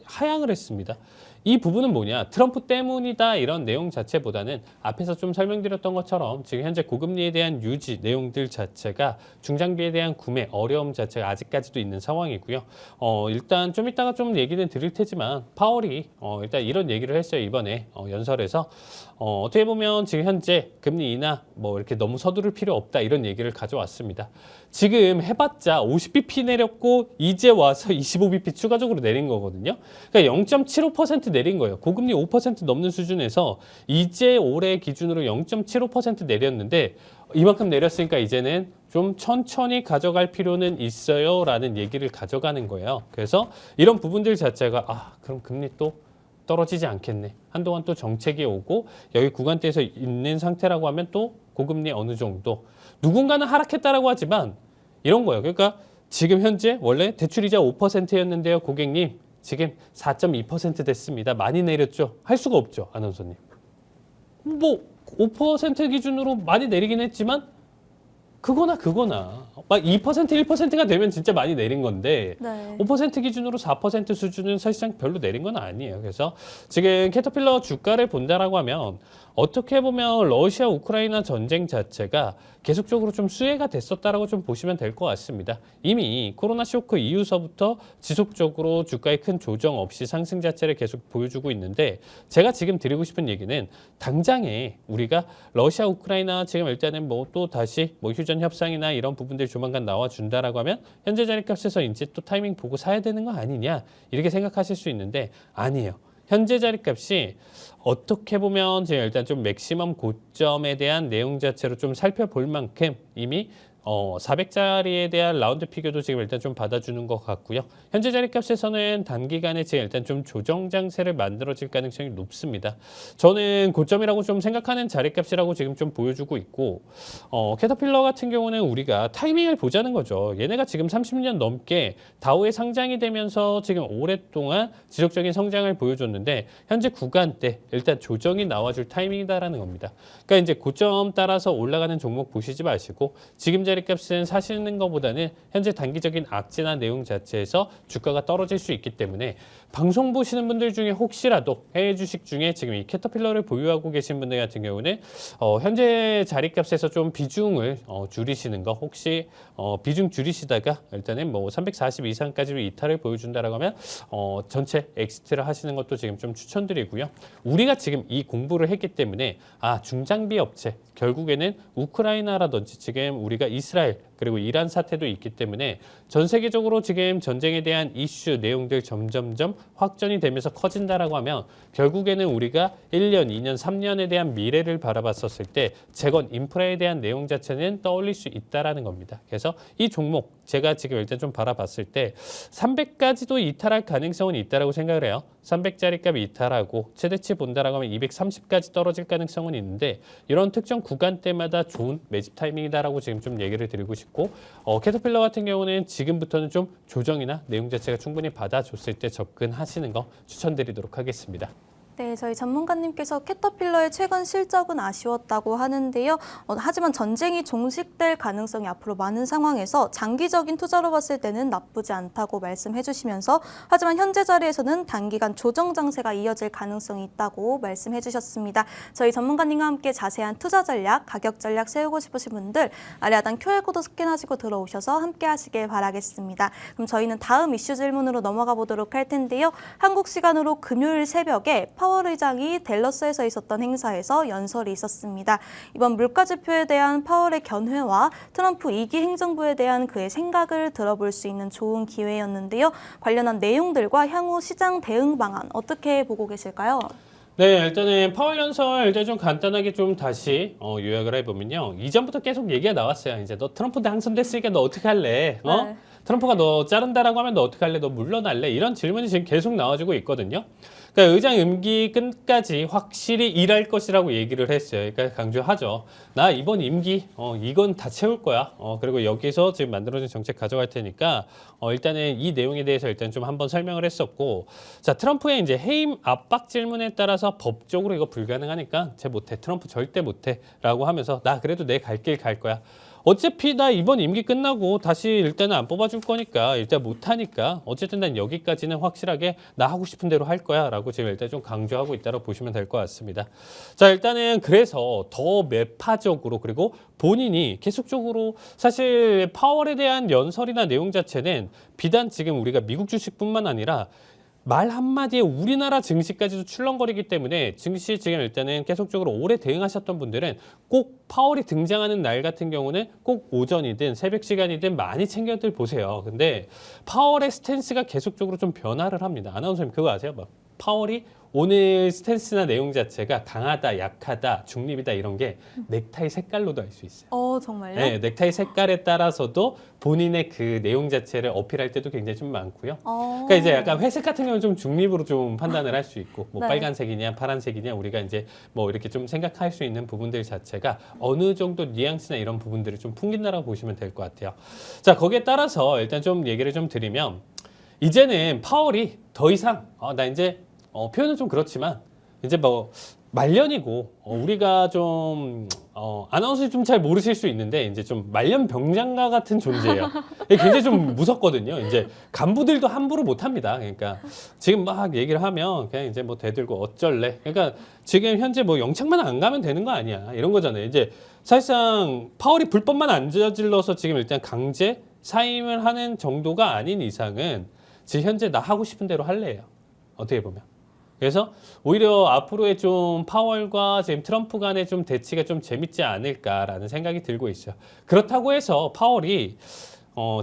하향을 했습니다. 이 부분은 뭐냐? 트럼프 때문이다 이런 내용 자체보다는 앞에서 좀 설명드렸던 것처럼 지금 현재 고금리에 대한 유지 내용들 자체가 중장비에 대한 구매 어려움 자체가 아직까지도 있는 상황이고요. 일단 좀 이따가 좀 얘기는 드릴 테지만 파월이 일단 이런 얘기를 했어요. 이번에 연설에서 어떻게 보면 지금 현재 금리 인하 뭐 이렇게 너무 서두를 필요 없다 이런 얘기를 가져왔습니다. 지금 해봤자 50bp 내렸고 이제 와서 25bp 추가적으로 내린 거거든요. 그러니까 0.75% 내린 거예요. 고금리 5% 넘는 수준에서 이제 올해 기준으로 0.75% 내렸는데 이만큼 내렸으니까 이제는 좀 천천히 가져갈 필요는 있어요 라는 얘기를 가져가는 거예요. 그래서 이런 부분들 자체가 그럼 금리 또 떨어지지 않겠네. 한동안 또 정책이 오고 여기 구간대에서 있는 상태라고 하면 또 고금리 어느 정도 누군가는 하락했다라고 하지만 이런 거예요. 그러니까 지금 현재 원래 대출이자 5%였는데요, 고객님. 지금 4.2% 됐습니다. 많이 내렸죠? 할 수가 없죠, 아나운서님. 뭐 5% 기준으로 많이 내리긴 했지만 그거나 막 2%, 1%가 되면 진짜 많이 내린 건데 네. 5% 기준으로 4% 수준은 사실상 별로 내린 건 아니에요. 그래서 지금 캐터필러 주가를 본다라고 하면 어떻게 보면 러시아 우크라이나 전쟁 자체가 계속적으로 좀 수혜가 됐었다라고 좀 보시면 될 것 같습니다. 이미 코로나 쇼크 이후서부터 지속적으로 주가에 큰 조정 없이 상승 자체를 계속 보여주고 있는데 제가 지금 드리고 싶은 얘기는 당장에 우리가 러시아 우크라이나 지금 일단은 뭐 또 다시 뭐 휴전 협상이나 이런 부분들 조만간 나와준다라고 하면 현재 자리값에서 이제 또 타이밍 보고 사야 되는 거 아니냐 이렇게 생각하실 수 있는데 아니에요. 현재 자리값이 어떻게 보면 제가 일단 좀 맥시멈 고점에 대한 내용 자체로 좀 살펴볼 만큼 이미 400짜리에 대한 라운드 피겨도 지금 일단 좀 받아주는 것 같고요. 현재 자리값에서는 단기간에 지금 일단 좀 조정 장세를 만들어질 가능성이 높습니다. 저는 고점이라고 좀 생각하는 자리값이라고 지금 좀 보여주고 있고 캐터필러 같은 경우는 우리가 타이밍을 보자는 거죠. 얘네가 지금 30년 넘게 다우에 상장이 되면서 지금 오랫동안 지속적인 성장을 보여줬는데 현재 구간대 일단 조정이 나와줄 타이밍이다라는 겁니다. 그러니까 이제 고점 따라서 올라가는 종목 보시지 마시고 지금 자리값은 사시는 것보다는 현재 단기적인 악재나 내용 자체에서 주가가 떨어질 수 있기 때문에 방송 보시는 분들 중에 혹시라도 해외 주식 중에 지금 이 캐터필러를 보유하고 계신 분들 같은 경우는 현재 자리값에서 좀 비중을 줄이시는 거 혹시 비중 줄이시다가 일단은 뭐 340 이상까지로 이탈을 보여준다라고 하면 전체 엑시트를 하시는 것도 지금 좀 추천드리고요. 우리가 지금 이 공부를 했기 때문에 중장비 업체 결국에는 우크라이나라든지 지금 우리가 이스라엘 그리고 이란 사태도 있기 때문에 전 세계적으로 지금 전쟁에 대한 이슈 내용들 점점점 확전이 되면서 커진다라고 하면 결국에는 우리가 1년, 2년, 3년에 대한 미래를 바라봤었을 때 재건 인프라에 대한 내용 자체는 떠올릴 수 있다라는 겁니다. 그래서 이 종목 제가 지금 일단 좀 바라봤을 때 300까지도 이탈할 가능성은 있다라고 생각을 해요. 300짜리 값 이탈하고 최대치 본다라고 하면 230까지 떨어질 가능성은 있는데 이런 특정 구간대마다 좋은 매집 타이밍이다라고 지금 좀 얘기를 드리고 싶고 캐터필러 같은 경우는 지금부터는 좀 조정이나 내용 자체가 충분히 받아줬을 때 접근하시는 거 추천드리도록 하겠습니다. 네, 저희 전문가님께서 캐터필러의 최근 실적은 아쉬웠다고 하는데요. 하지만 전쟁이 종식될 가능성이 앞으로 많은 상황에서 장기적인 투자로 봤을 때는 나쁘지 않다고 말씀해 주시면서 하지만 현재 자리에서는 단기간 조정 장세가 이어질 가능성이 있다고 말씀해 주셨습니다. 저희 전문가님과 함께 자세한 투자 전략, 가격 전략 세우고 싶으신 분들 아래 하단 QR코드 스캔하시고 들어오셔서 함께 하시길 바라겠습니다. 그럼 저희는 다음 이슈 질문으로 넘어가 보도록 할 텐데요. 한국 시간으로 금요일 새벽에 파월 의장이 댈러스에서 있었던 행사에서 연설이 있었습니다. 이번 물가지표에 대한 파월의 견해와 트럼프 2기 행정부에 대한 그의 생각을 들어볼 수 있는 좋은 기회였는데요. 관련한 내용들과 향후 시장 대응 방안 어떻게 보고 계실까요? 네, 일단은 파월 연설 일단 좀 간단하게 좀 다시 요약을 해보면요. 이전부터 계속 얘기가 나왔어요. 이제 너 트럼프 당선됐으니까 너 어떻게 할래? 네. 트럼프가 너 자른다라고 하면 너 어떻게 할래? 너 물러날래? 이런 질문이 지금 계속 나와주고 있거든요. 그러니까 의장 임기 끝까지 확실히 일할 것이라고 얘기를 했어요. 그러니까 강조하죠. 나 이번 임기 이건 다 채울 거야. 그리고 여기서 지금 만들어진 정책 가져갈 테니까 일단은 이 내용에 대해서 일단 좀 한번 설명을 했었고, 자 트럼프의 이제 해임 압박 질문에 따라서 법적으로 이거 불가능하니까 쟤 못해. 트럼프 절대 못해라고 하면서 나 그래도 내 갈 길 갈 거야. 어차피 나 이번 임기 끝나고 다시 일단은 안 뽑아줄 거니까 일단 못하니까 어쨌든 난 여기까지는 확실하게 나 하고 싶은 대로 할 거야 라고 지금 일단 좀 강조하고 있다고 보시면 될 것 같습니다. 자 일단은 그래서 더 매파적으로 그리고 본인이 계속적으로 사실 파월에 대한 연설이나 내용 자체는 비단 지금 우리가 미국 주식뿐만 아니라 말 한마디에 우리나라 증시까지도 출렁거리기 때문에 증시 지금 일단은 계속적으로 오래 대응하셨던 분들은 꼭 파월이 등장하는 날 같은 경우는 꼭 오전이든 새벽 시간이든 많이 챙겨들 보세요. 근데 파월의 스탠스가 계속적으로 좀 변화를 합니다. 아나운서님 그거 아세요? 막 파월이 오늘 스탠스나 내용 자체가 강하다, 약하다, 중립이다 이런 게 넥타이 색깔로도 알 수 있어요. 정말요? 네, 넥타이 색깔에 따라서도 본인의 그 내용 자체를 어필할 때도 굉장히 좀 많고요. 그러니까 이제 약간 회색 같은 경우는 좀 중립으로 좀 판단을 할 수 있고, 뭐 네. 빨간색이냐, 파란색이냐, 우리가 이제 뭐 이렇게 좀 생각할 수 있는 부분들 자체가 어느 정도 뉘앙스나 이런 부분들을 좀 풍긴다라고 보시면 될 것 같아요. 자, 거기에 따라서 일단 좀 얘기를 좀 드리면, 이제는 파월이 더 이상, 나 이제 표현은 좀 그렇지만, 이제 뭐 말년이고 우리가 좀 아나운서 좀 잘 모르실 수 있는데 이제 좀 말년 병장가 같은 존재예요. 굉장히 좀 무섭거든요. 이제 간부들도 함부로 못 합니다. 그러니까 지금 막 얘기를 하면 그냥 이제 뭐 대들고 어쩔래. 그러니까 지금 현재 뭐 영창만 안 가면 되는 거 아니야. 이런 거잖아요. 이제 사실상 파월이 불법만 안 저질러서 지금 일단 강제 사임을 하는 정도가 아닌 이상은 지금 현재 나 하고 싶은 대로 할래요. 어떻게 보면. 그래서 오히려 앞으로의 좀 파월과 지금 트럼프 간의 좀 대치가 좀 재밌지 않을까라는 생각이 들고 있어요. 그렇다고 해서 파월이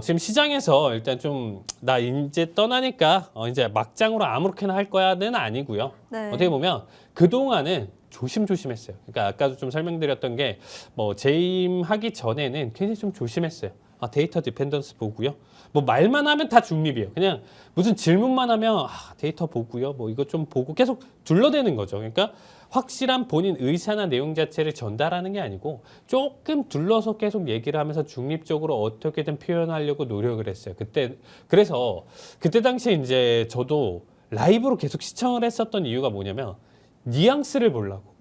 지금 시장에서 일단 좀 나 이제 떠나니까 이제 막장으로 아무렇게나 할 거야는 아니고요. 네. 어떻게 보면 그동안은 조심조심했어요. 그러니까 아까도 좀 설명드렸던 게 뭐 재임하기 전에는 굉장히 좀 조심했어요. 데이터 디펜던스 보고요. 뭐 말만 하면 다 중립이에요. 그냥 무슨 질문만 하면 데이터 보고요. 뭐 이거 좀 보고 계속 둘러대는 거죠. 그러니까 확실한 본인 의사나 내용 자체를 전달하는 게 아니고 조금 둘러서 계속 얘기를 하면서 중립적으로 어떻게든 표현하려고 노력을 했어요. 그래서 그때 당시에 이제 저도 라이브로 계속 시청을 했었던 이유가 뭐냐면 뉘앙스를 보려고.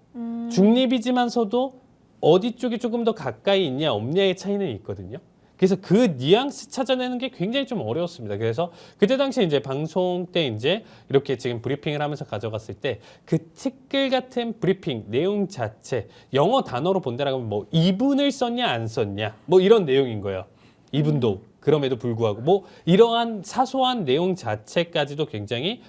중립이지만서도 어디 쪽이 조금 더 가까이 있냐 없냐의 차이는 있거든요. 그래서 그 뉘앙스 찾아내는 게 굉장히 좀 어려웠습니다. 그래서 그때 당시에 이제 방송 때 이제 이렇게 지금 브리핑을 하면서 가져갔을 때 그 티끌 같은 브리핑 내용 자체 영어 단어로 본다라고 하면 뭐 이분을 썼냐 안 썼냐 뭐 이런 내용인 거예요. 이분도 그럼에도 불구하고 뭐 이러한 사소한 내용 자체까지도 굉장히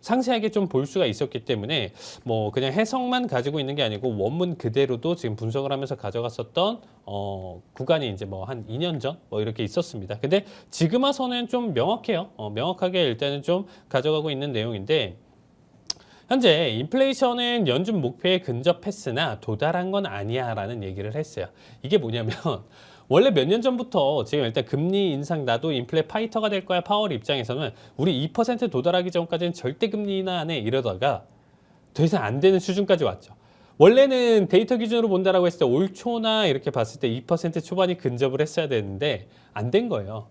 상세하게 좀 볼 수가 있었기 때문에 뭐 그냥 해석만 가지고 있는 게 아니고 원문 그대로도 지금 분석을 하면서 가져갔었던 구간이 이제 뭐 한 2년 전 뭐 이렇게 있었습니다. 근데 지금 와서는 좀 명확해요. 명확하게 일단은 좀 가져가고 있는 내용인데 현재 인플레이션은 연준 목표에 근접했으나 도달한 건 아니야라는 얘기를 했어요. 이게 뭐냐면 원래 몇 년 전부터 지금 일단 금리 인상 나도 인플레 파이터가 될 거야 파월 입장에서는 우리 2% 도달하기 전까지는 절대 금리 인하 안 해 이러다가 더 이상 안 되는 수준까지 왔죠. 원래는 데이터 기준으로 본다라고 했을 때 올 초나 이렇게 봤을 때 2% 초반이 근접을 했어야 되는데 안 된 거예요.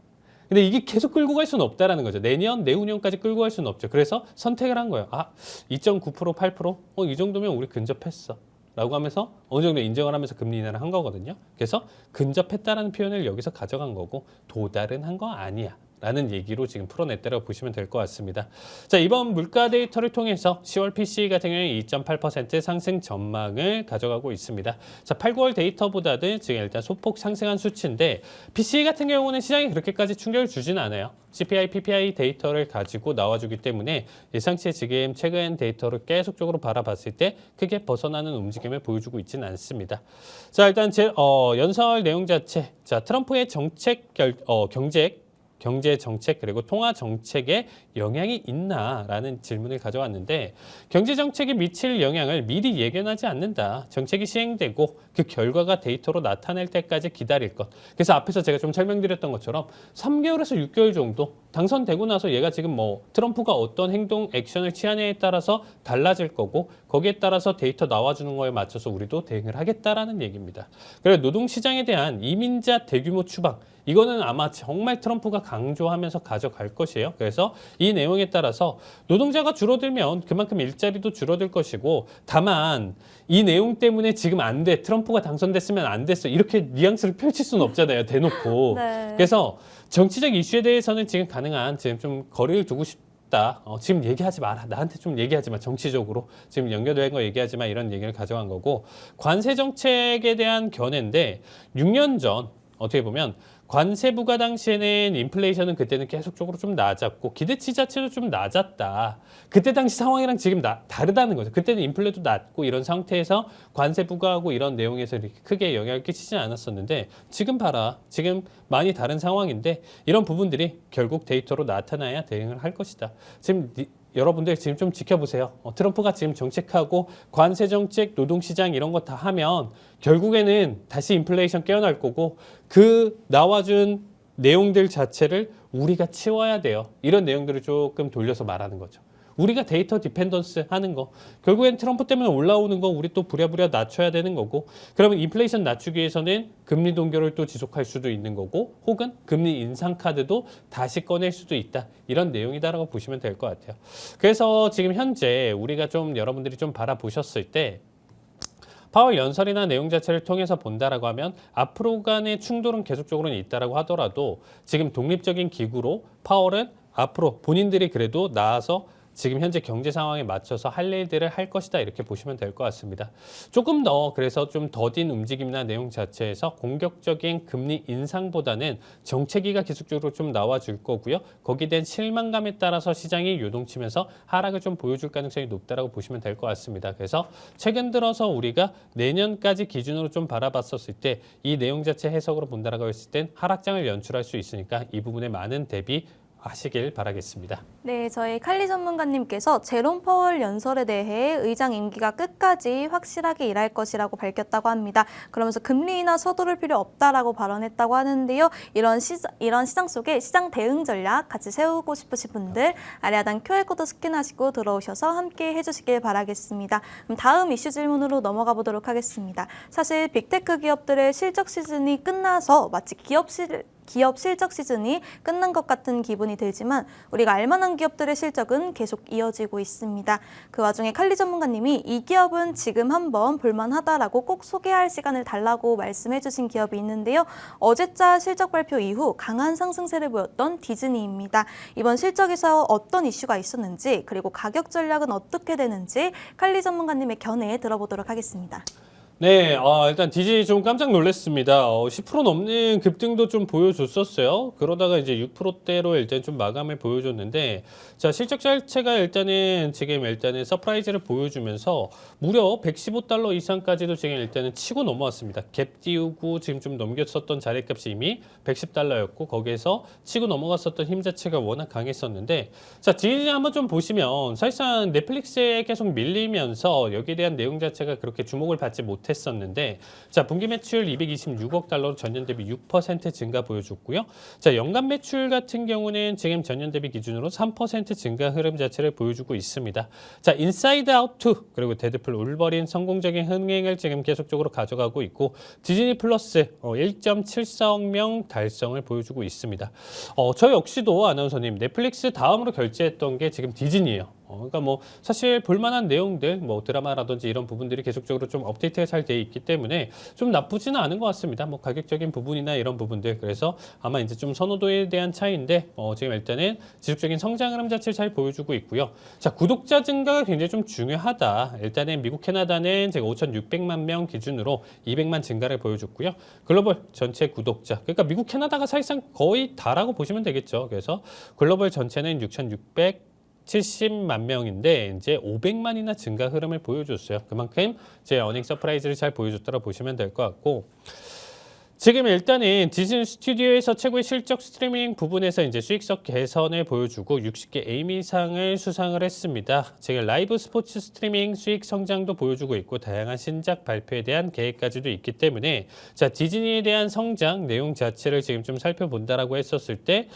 근데 이게 계속 끌고 갈 수는 없다라는 거죠. 내년, 내후년까지 끌고 갈 수는 없죠. 그래서 선택을 한 거예요. 2.9%, 8%? 이 정도면 우리 근접했어. 라고 하면서 어느 정도 인정을 하면서 금리 인하를 한 거거든요. 그래서 근접했다라는 표현을 여기서 가져간 거고 도달은 한 거 아니야. 라는 얘기로 지금 풀어냈다고 보시면 될 것 같습니다. 자, 이번 물가 데이터를 통해서 10월 PCE 같은 경우에 2.8% 상승 전망을 가져가고 있습니다. 자, 8, 9월 데이터보다는 지금 일단 소폭 상승한 수치인데 PCE 같은 경우는 시장이 그렇게까지 충격을 주지는 않아요. CPI, PPI 데이터를 가지고 나와주기 때문에 예상치에 지금 최근 데이터를 계속적으로 바라봤을 때 크게 벗어나는 움직임을 보여주고 있지는 않습니다. 자, 일단 연설 내용 자체. 자, 트럼프의 경제 정책 그리고 통화 정책에 영향이 있나라는 질문을 가져왔는데 경제 정책이 미칠 영향을 미리 예견하지 않는다. 정책이 시행되고 그 결과가 데이터로 나타날 때까지 기다릴 것. 그래서 앞에서 제가 좀 설명드렸던 것처럼 3개월에서 6개월 정도 당선되고 나서 얘가 지금 뭐 트럼프가 어떤 행동 액션을 취하냐에 따라서 달라질 거고 거기에 따라서 데이터 나와주는 거에 맞춰서 우리도 대응을 하겠다라는 얘기입니다. 그리고 노동시장에 대한 이민자 대규모 추방 이거는 아마 정말 트럼프가 강조하면서 가져갈 것이에요. 그래서 이 내용에 따라서 노동자가 줄어들면 그만큼 일자리도 줄어들 것이고 다만 이 내용 때문에 지금 안 돼. 트럼프가 당선됐으면 안 됐어. 이렇게 뉘앙스를 펼칠 수는 없잖아요. 대놓고. 네. 그래서 정치적 이슈에 대해서는 지금 가능한 지금 좀 거리를 두고 싶다. 지금 얘기하지 마라. 나한테 좀 얘기하지 마. 정치적으로. 지금 연결된 거 얘기하지 마. 이런 얘기를 가져간 거고 관세 정책에 대한 견해인데 6년 전 어떻게 보면 관세 부과 당시에는 인플레이션은 그때는 계속적으로 좀 낮았고 기대치 자체도 좀 낮았다. 그때 당시 상황이랑 지금 다르다는 거죠. 그때는 인플레도 낮고 이런 상태에서 관세 부과하고 이런 내용에서 이렇게 크게 영향을 끼치지 않았었는데 지금 봐라. 지금 많이 다른 상황인데 이런 부분들이 결국 데이터로 나타나야 대응을 할 것이다. 지금 여러분들 지금 좀 지켜보세요. 트럼프가 지금 정책하고 관세 정책, 노동시장 이런 거 다 하면 결국에는 다시 인플레이션 깨어날 거고 그 나와준 내용들 자체를 우리가 치워야 돼요. 이런 내용들을 조금 돌려서 말하는 거죠. 우리가 데이터 디펜던스 하는 거 결국엔 트럼프 때문에 올라오는 거 우리 또 부랴부랴 낮춰야 되는 거고 그러면 인플레이션 낮추기 위해서는 금리 동결을 또 지속할 수도 있는 거고 혹은 금리 인상 카드도 다시 꺼낼 수도 있다. 이런 내용이다라고 보시면 될 것 같아요. 그래서 지금 현재 우리가 좀 여러분들이 좀 바라보셨을 때 파월 연설이나 내용 자체를 통해서 본다라고 하면 앞으로 간의 충돌은 계속적으로 있다라고 하더라도 지금 독립적인 기구로 파월은 앞으로 본인들이 그래도 나아서 지금 현재 경제 상황에 맞춰서 할 일들을 할 것이다 이렇게 보시면 될 것 같습니다. 조금 더 그래서 좀 더딘 움직임이나 내용 자체에서 공격적인 금리 인상보다는 정체기가 계속적으로 좀 나와줄 거고요. 거기에 대한 실망감에 따라서 시장이 요동치면서 하락을 좀 보여줄 가능성이 높다라고 보시면 될 것 같습니다. 그래서 최근 들어서 우리가 내년까지 기준으로 좀 바라봤었을 때 이 내용 자체 해석으로 본다라고 했을 땐 하락장을 연출할 수 있으니까 이 부분에 많은 대비 하시길 바라겠습니다. 네, 저희 칼리 전문가님께서 제롬 퍼월 연설에 대해 의장 임기가 끝까지 확실하게 일할 것이라고 밝혔다고 합니다. 그러면서 금리 인하 서두를 필요 없다라고 발언했다고 하는데요. 이런 시장 속에 시장 대응 전략 같이 세우고 싶으신 분들 아래 하단 QR코드 스캔하시고 들어오셔서 함께 해주시길 바라겠습니다. 그럼 다음 이슈 질문으로 넘어가 보도록 하겠습니다. 사실 빅테크 기업들의 실적 시즌이 끝나서 마치 기업 실적 시즌이 끝난 것 같은 기분이 들지만 우리가 알만한 기업들의 실적은 계속 이어지고 있습니다. 그 와중에 칼리 전문가님이 이 기업은 지금 한번 볼만하다라고 꼭 소개할 시간을 달라고 말씀해 주신 기업이 있는데요. 어제자 실적 발표 이후 강한 상승세를 보였던 디즈니입니다. 이번 실적에서 어떤 이슈가 있었는지 그리고 가격 전략은 어떻게 되는지 칼리 전문가님의 견해 들어보도록 하겠습니다. 네, 일단 디즈니 좀 깜짝 놀랐습니다. 10% 넘는 급등도 좀 보여줬었어요. 그러다가 이제 6%대로 일단 좀 마감을 보여줬는데, 자, 실적 자체가 일단은 서프라이즈를 보여주면서 무려 $115 이상까지도 지금 일단은 치고 넘어왔습니다. 갭 띄우고 지금 좀 넘겼었던 자리값이 이미 $110였고, 거기에서 치고 넘어갔었던 힘 자체가 워낙 강했었는데, 자, 디즈니 한번 좀 보시면 사실상 넷플릭스에 계속 밀리면서 여기에 대한 내용 자체가 그렇게 주목을 받지 못했었는데, 자, 분기 매출 $226억 달러로 전년 대비 6% 증가 보여줬고요. 자, 연간 매출 같은 경우는 지금 전년 대비 기준으로 3% 증가 흐름 자체를 보여주고 있습니다. 자, 인사이드 아웃 2 그리고 데드풀 울버린 성공적인 흥행을 지금 계속적으로 가져가고 있고 디즈니 플러스 1.74억 명 달성을 보여주고 있습니다. 저 역시도 아나운서님 넷플릭스 다음으로 결제했던 게 지금 디즈니예요. 그러니까 뭐 사실 볼만한 내용들 뭐 드라마라든지 이런 부분들이 계속적으로 좀 업데이트가 잘 돼 있기 때문에 좀 나쁘지는 않은 것 같습니다. 뭐 가격적인 부분이나 이런 부분들 그래서 아마 이제 좀 선호도에 대한 차이인데 지금 일단은 지속적인 성장 흐름 자체를 잘 보여주고 있고요. 자, 구독자 증가가 굉장히 좀 중요하다. 일단은 미국 캐나다는 제가 5,600만 명 기준으로 200만 증가를 보여줬고요. 글로벌 전체 구독자 그러니까 미국 캐나다가 사실상 거의 다라고 보시면 되겠죠. 그래서 글로벌 전체는 6,670만 명인데 이제 500만이나 증가 흐름을 보여줬어요. 그만큼 제 어닝 서프라이즈를 잘 보여줬다고 보시면 될 것 같고 지금 일단은 디즈니 스튜디오에서 최고의 실적 스트리밍 부분에서 이제 수익성 개선을 보여주고 60개 에이미상을 수상을 했습니다. 지금 라이브 스포츠 스트리밍 수익 성장도 보여주고 있고 다양한 신작 발표에 대한 계획까지도 있기 때문에 자, 디즈니에 대한 성장 내용 자체를 지금 좀 살펴본다라고 했었을 때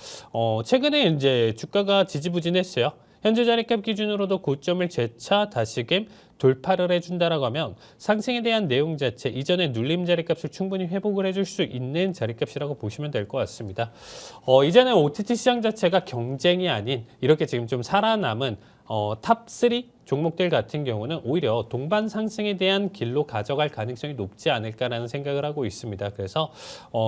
최근에 이제 주가가 지지부진했어요. 현재 자리값 기준으로도 고점을 재차 다시금 돌파를 해준다라고 하면 상승에 대한 내용 자체 이전에 눌림 자리값을 충분히 회복을 해줄 수 있는 자리값이라고 보시면 될 것 같습니다. 이제는 OTT 시장 자체가 경쟁이 아닌 이렇게 지금 좀 살아남은 탑3 종목들 같은 경우는 오히려 동반 상승에 대한 길로 가져갈 가능성이 높지 않을까라는 생각을 하고 있습니다. 그래서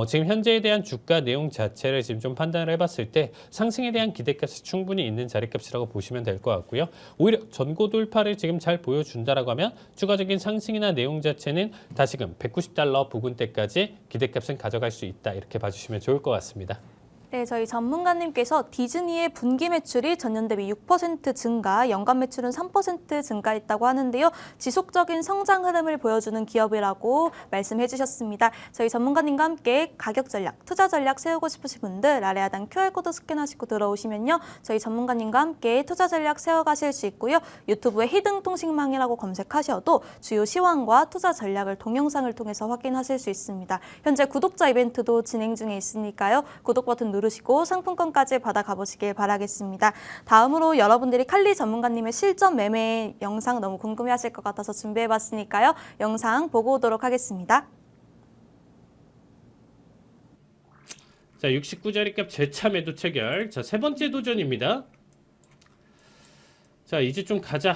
지금 현재에 대한 주가 내용 자체를 지금 좀 판단을 해봤을 때 상승에 대한 기대값이 충분히 있는 자리값이라고 보시면 될 것 같고요. 오히려 전고 돌파를 지금 잘 보여준다라고 하면 추가적인 상승이나 내용 자체는 다시금 $190 부근대까지 기대값은 가져갈 수 있다. 이렇게 봐주시면 좋을 것 같습니다. 네, 저희 전문가님께서 디즈니의 분기 매출이 전년 대비 6% 증가, 연간 매출은 3% 증가했다고 하는데요. 지속적인 성장 흐름을 보여주는 기업이라고 말씀해 주셨습니다. 저희 전문가님과 함께 가격 전략, 투자 전략 세우고 싶으신 분들 아래 하단 QR코드 스캔하시고 들어오시면요. 저희 전문가님과 함께 투자 전략 세워가실 수 있고요. 유튜브에 히든 통신망이라고 검색하셔도 주요 시황과 투자 전략을 동영상을 통해서 확인하실 수 있습니다. 현재 구독자 이벤트도 진행 중에 있으니까요. 구독 버튼 누르시고 상품권까지 받아가 보시길 바라겠습니다. 다음으로 여러분들이 칼리 전문가님의 실전 매매 영상 너무 궁금해하실 것 같아서 준비해봤으니까요. 영상 보고 오도록 하겠습니다. 자, 69자리값 재차 매도 체결. 자, 세 번째 도전입니다. 자, 이제 좀 가자.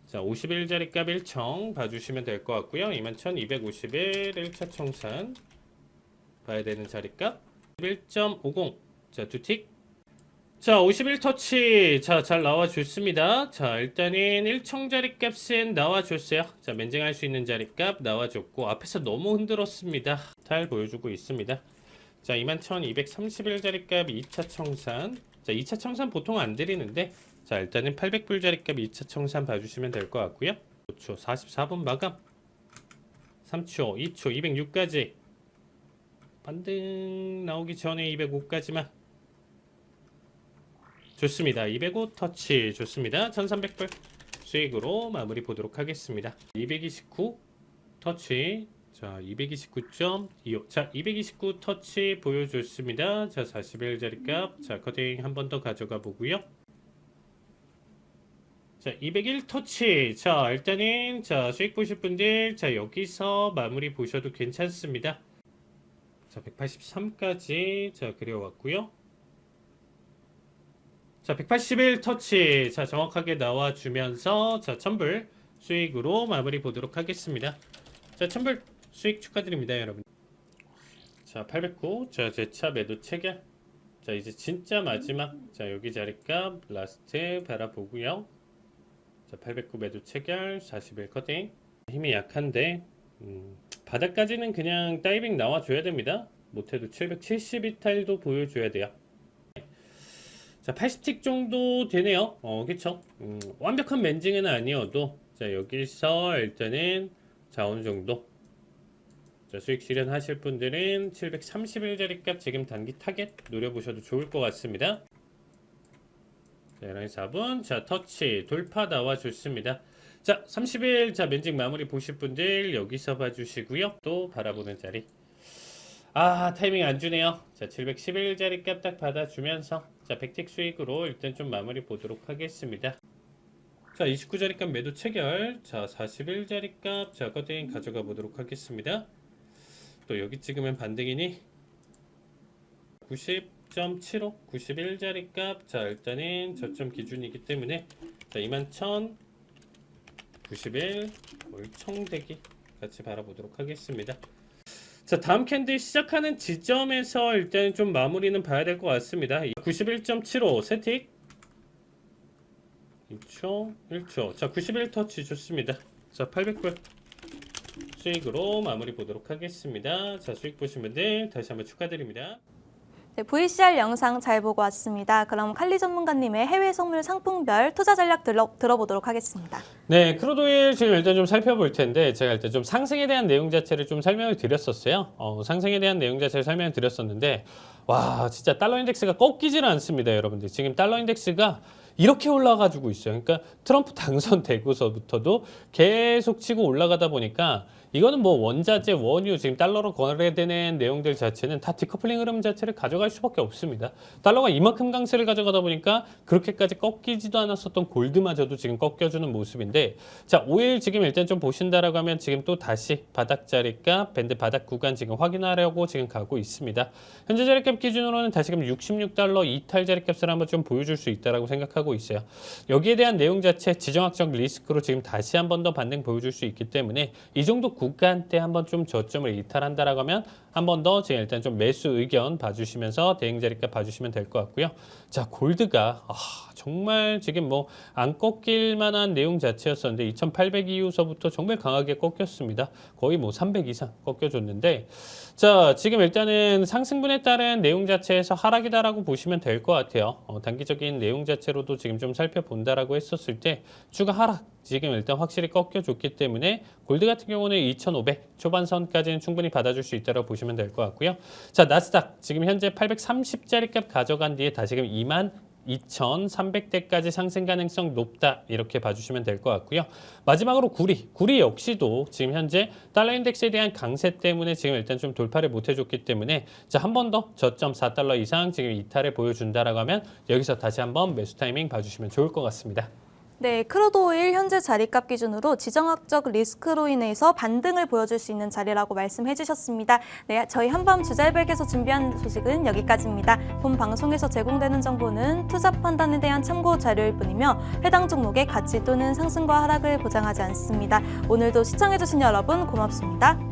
자, 51자리값 1청 봐주시면 될 것 같고요. 21,251 1차 청산 봐야 되는 자리값 1.50. 자, 두 틱. 자, 51 터치. 자, 잘 나와줬습니다. 자, 일단은 1청 자리값은 나와줬어요. 자, 멘징할 수 있는 자리값 나와줬고 앞에서 너무 흔들었습니다. 잘 보여주고 있습니다. 자, 21,231 자리값 2차 청산. 자, 2차 청산 보통 안 드리는데 자, 일단은 800불 자리값 2차 청산 봐주시면 될 것 같고요. 5초 44분 마감. 3초 2초 206까지 반등 나오기 전에 205까지만 좋습니다. 205 터치 좋습니다. 1300불 수익으로 마무리 보도록 하겠습니다. 229 터치. 자, 229.25. 자, 229 터치 보여줬습니다. 자, 41 자리값. 자, 커팅 한 번 더 가져가 보고요. 자, 201 터치. 자, 일단은 자, 수익 보실 분들 자, 여기서 마무리 보셔도 괜찮습니다. 자, 183까지 자, 그려왔고요. 자, 181 터치. 자, 정확하게 나와주면서 자, 1000불 수익으로 마무리 보도록 하겠습니다. 자, 1000불 수익 축하드립니다, 여러분. 자, 809. 자, 재차 매도 체결. 자, 이제 진짜 마지막. 자, 여기 자리값 라스트 바라보고요. 자, 809 매도 체결. 41 커팅. 힘이 약한데 바닥까지는 그냥 다이빙 나와줘야 됩니다. 못해도 772탈도 보여줘야 돼요. 자, 80틱 정도 되네요. 그쵸? 완벽한 멘징은 아니어도 자, 여기서 일단은 자, 어느 정도 자, 수익 실현하실 분들은 731자리값 지금 단기 타겟 노려보셔도 좋을 것 같습니다. 자, 11시 4분 자, 터치 돌파 나와줬습니다. 자, 30일 자, 멘징 마무리 보실 분들 여기서 봐주시고요. 또 바라보는 자리. 아, 타이밍 안 주네요. 자, 711자리 값 딱 받아주면서 자, 100틱 수익으로 일단 좀 마무리 보도록 하겠습니다. 자, 29자리 값 매도 체결. 자, 41자리 값 자, 커팅 가져가 보도록 하겠습니다. 또 여기 찍으면 반등이니 90.75 91자리 값 자, 일단은 저점 기준이기 때문에 자, 21,000 91 청대기 같이 바라보도록 하겠습니다. 자, 다음 캔들 시작하는 지점에서 일단 좀 마무리는 봐야 될 것 같습니다. 91.75 세틱 2초 1초 자, 91 터치 좋습니다. 자, 800불 수익으로 마무리 보도록 하겠습니다. 자, 수익 보신 분들 다시 한번 축하드립니다. 네, VCR 영상 잘 보고 왔습니다. 그럼 칼리 전문가님의 해외 선물 상품별 투자 전략 들어보도록 하겠습니다. 네, 크루도일 지금 일단 좀 살펴볼 텐데 제가 일단 좀 상승에 대한 내용 자체를 좀 설명을 드렸었어요. 상승에 대한 내용 자체를 설명을 드렸었는데 와, 진짜 달러 인덱스가 꺾이지는 않습니다, 여러분들. 지금 달러 인덱스가 이렇게 올라가지고 있어요. 그러니까 트럼프 당선되고서부터도 계속 치고 올라가다 보니까 이거는 뭐 원자재, 원유, 지금 달러로 거래되는 내용들 자체는 다 디커플링 흐름 자체를 가져갈 수밖에 없습니다. 달러가 이만큼 강세를 가져가다 보니까 그렇게까지 꺾이지도 않았었던 골드마저도 지금 꺾여주는 모습인데 자, 오일 지금 일단 좀 보신다라고 하면 지금 또 다시 바닥 자리값, 밴드 바닥 구간 지금 확인하려고 지금 가고 있습니다. 현재 자리값 기준으로는 다시금 66달러 이탈 자리값을 한번 좀 보여줄 수 있다라고 생각하고 있어요. 여기에 대한 내용 자체 지정학적 리스크로 지금 다시 한 번 더 반등 보여줄 수 있기 때문에 이 정도 구간대 한번 좀 저점을 이탈한다라고 하면 한 번 더 지금 일단 좀 매수 의견 봐주시면서 대응 자리가 봐주시면 될 것 같고요. 자, 골드가 정말 지금 뭐 안 꺾일 만한 내용 자체였었는데 2,800 이후서부터 정말 강하게 꺾였습니다. 거의 뭐 300 이상 꺾여줬는데 자, 지금 일단은 상승분에 따른 내용 자체에서 하락이다라고 보시면 될 것 같아요. 단기적인 내용 자체로도 지금 좀 살펴본다라고 했었을 때 추가 하락 지금 일단 확실히 꺾여줬기 때문에 골드 같은 경우는 2,500 초반선까지는 충분히 받아줄 수 있다고 보시면 될 것 같고요. 자, 나스닥 지금 현재 830짜리 값 가져간 뒤에 다시금 22,300대까지 상승 가능성 높다 이렇게 봐주시면 될 것 같고요. 마지막으로 구리 역시도 지금 현재 달러 인덱스에 대한 강세 때문에 지금 일단 좀 돌파를 못 해줬기 때문에 자, 한 번 더 저점 4달러 이상 지금 이탈을 보여준다라고 하면 여기서 다시 한번 매수 타이밍 봐주시면 좋을 것 같습니다. 네, 크루드 오일 현재 자리값 기준으로 지정학적 리스크로 인해서 반등을 보여줄 수 있는 자리라고 말씀해 주셨습니다. 네, 저희 한밤 주잘백에서 준비한 소식은 여기까지입니다. 본 방송에서 제공되는 정보는 투자 판단에 대한 참고 자료일 뿐이며 해당 종목의 가치 또는 상승과 하락을 보장하지 않습니다. 오늘도 시청해 주신 여러분 고맙습니다.